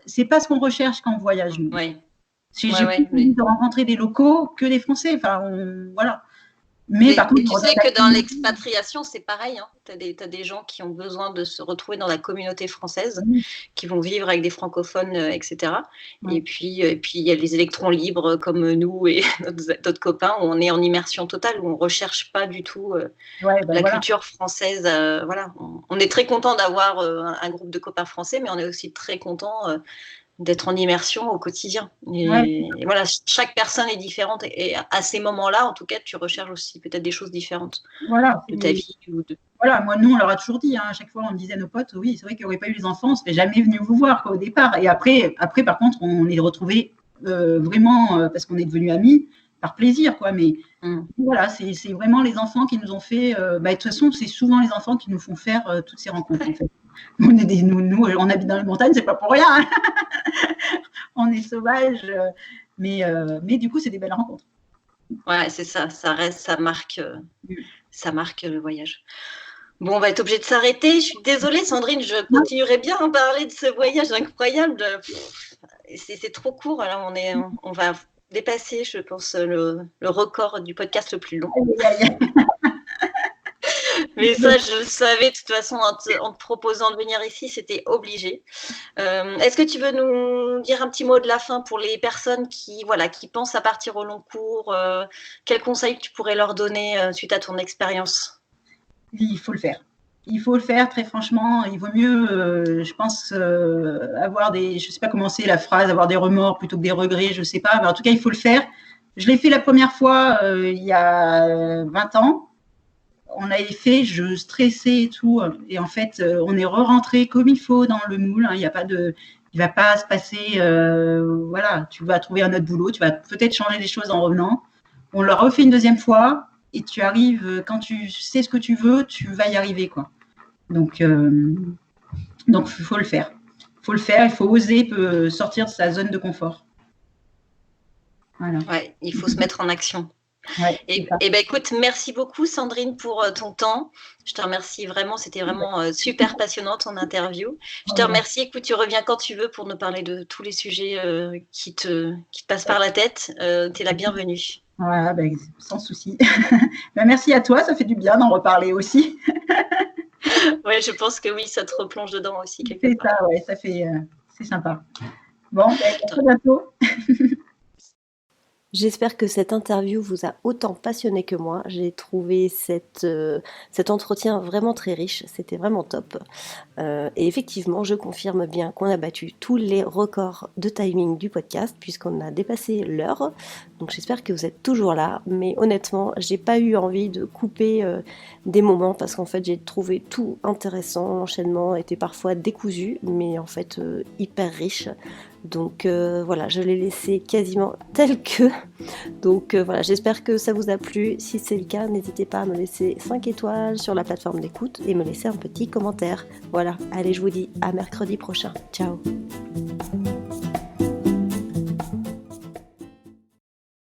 Speaker 2: c'est pas ce qu'on recherche quand on voyage.
Speaker 3: Oui.
Speaker 2: J'ai plus envie de rencontrer des locaux que des Français. Enfin, voilà. Mais par contre,
Speaker 3: tu sais que dans l'expatriation, c'est pareil. Hein. Tu as des gens qui ont besoin de se retrouver dans la communauté française, qui vont vivre avec des francophones, etc. Et puis, il y a les électrons libres comme nous et d'autres copains, où on est en immersion totale, où on ne recherche pas du tout culture française. Voilà. On est très content d'avoir un groupe de copains français, mais on est aussi très content d'être en immersion au quotidien. Et voilà, chaque personne est différente. Et à ces moments-là, en tout cas, tu recherches aussi peut-être des choses différentes de ta vie.
Speaker 2: Voilà, moi, nous, on leur a toujours dit, hein, à chaque fois, on disait à nos potes, oui, c'est vrai qu'il n'y aurait pas eu les enfants, on ne serait jamais venu vous voir, quoi, au départ. Et après, par contre, on les retrouvés vraiment, parce qu'on est devenus amis, par plaisir, quoi. Mais voilà, c'est vraiment les enfants qui nous ont fait... de toute façon, c'est souvent les enfants qui nous font faire toutes ces rencontres, en fait. Nous, on habite dans les montagnes, c'est pas pour rien. Hein. On est sauvages, mais du coup, c'est des belles rencontres.
Speaker 3: Ouais, c'est ça. Ça marque le voyage. Bon, on va être obligé de s'arrêter. Je suis désolée, Sandrine, je continuerai bien à parler de ce voyage incroyable. C'est trop court. Alors, on va dépasser, je pense, le record du podcast le plus long. Mais ça, je le savais de toute façon en te proposant de venir ici, c'était obligé. Est-ce que tu veux nous dire un petit mot de la fin pour les personnes qui pensent à partir au long cours? Quels conseils tu pourrais leur donner suite à ton expérience?
Speaker 2: Il faut le faire. Il faut le faire, très franchement. Il vaut mieux, je pense, avoir je ne sais pas comment c'est la phrase, avoir des remords plutôt que des regrets, je ne sais pas. Mais en tout cas, il faut le faire. Je l'ai fait la première fois il y a 20 ans. On l'avait fait, je stressais et tout. Et en fait, on est re-rentré comme il faut dans le moule. Hein. Il ne va pas se passer, voilà, tu vas trouver un autre boulot, tu vas peut-être changer des choses en revenant. On l'a refait une deuxième fois et tu arrives, quand tu sais ce que tu veux, tu vas y arriver, quoi. Donc, il faut le faire. Il faut le faire, il faut oser sortir de sa zone de confort. Voilà.
Speaker 3: Ouais, il faut se mettre en action.
Speaker 2: Ouais,
Speaker 3: et ben écoute, merci beaucoup Sandrine pour ton temps. Je te remercie vraiment, c'était vraiment super passionnant ton interview. Je te remercie, écoute, tu reviens quand tu veux pour nous parler de tous les sujets qui te passent par la tête. Tu es la bienvenue.
Speaker 2: Voilà, sans souci. Merci à toi, ça fait du bien d'en reparler aussi.
Speaker 3: Oui, je pense que oui, ça te replonge dedans aussi.
Speaker 2: C'est ça, ouais, ça fait, c'est sympa. Bon, à très bientôt.
Speaker 1: J'espère que cette interview vous a autant passionné que moi. J'ai trouvé cet entretien vraiment très riche, c'était vraiment top. Et effectivement, je confirme bien qu'on a battu tous les records de timing du podcast puisqu'on a dépassé l'heure. Donc j'espère que vous êtes toujours là. Mais honnêtement, j'ai pas eu envie de couper des moments parce qu'en fait, j'ai trouvé tout intéressant. L'enchaînement était parfois décousu, mais en fait hyper riche. Donc voilà, je l'ai laissé quasiment tel que. Donc voilà, j'espère que ça vous a plu. Si c'est le cas, n'hésitez pas à me laisser 5 étoiles sur la plateforme d'écoute et me laisser un petit commentaire. Voilà, allez, je vous dis à mercredi prochain. Ciao.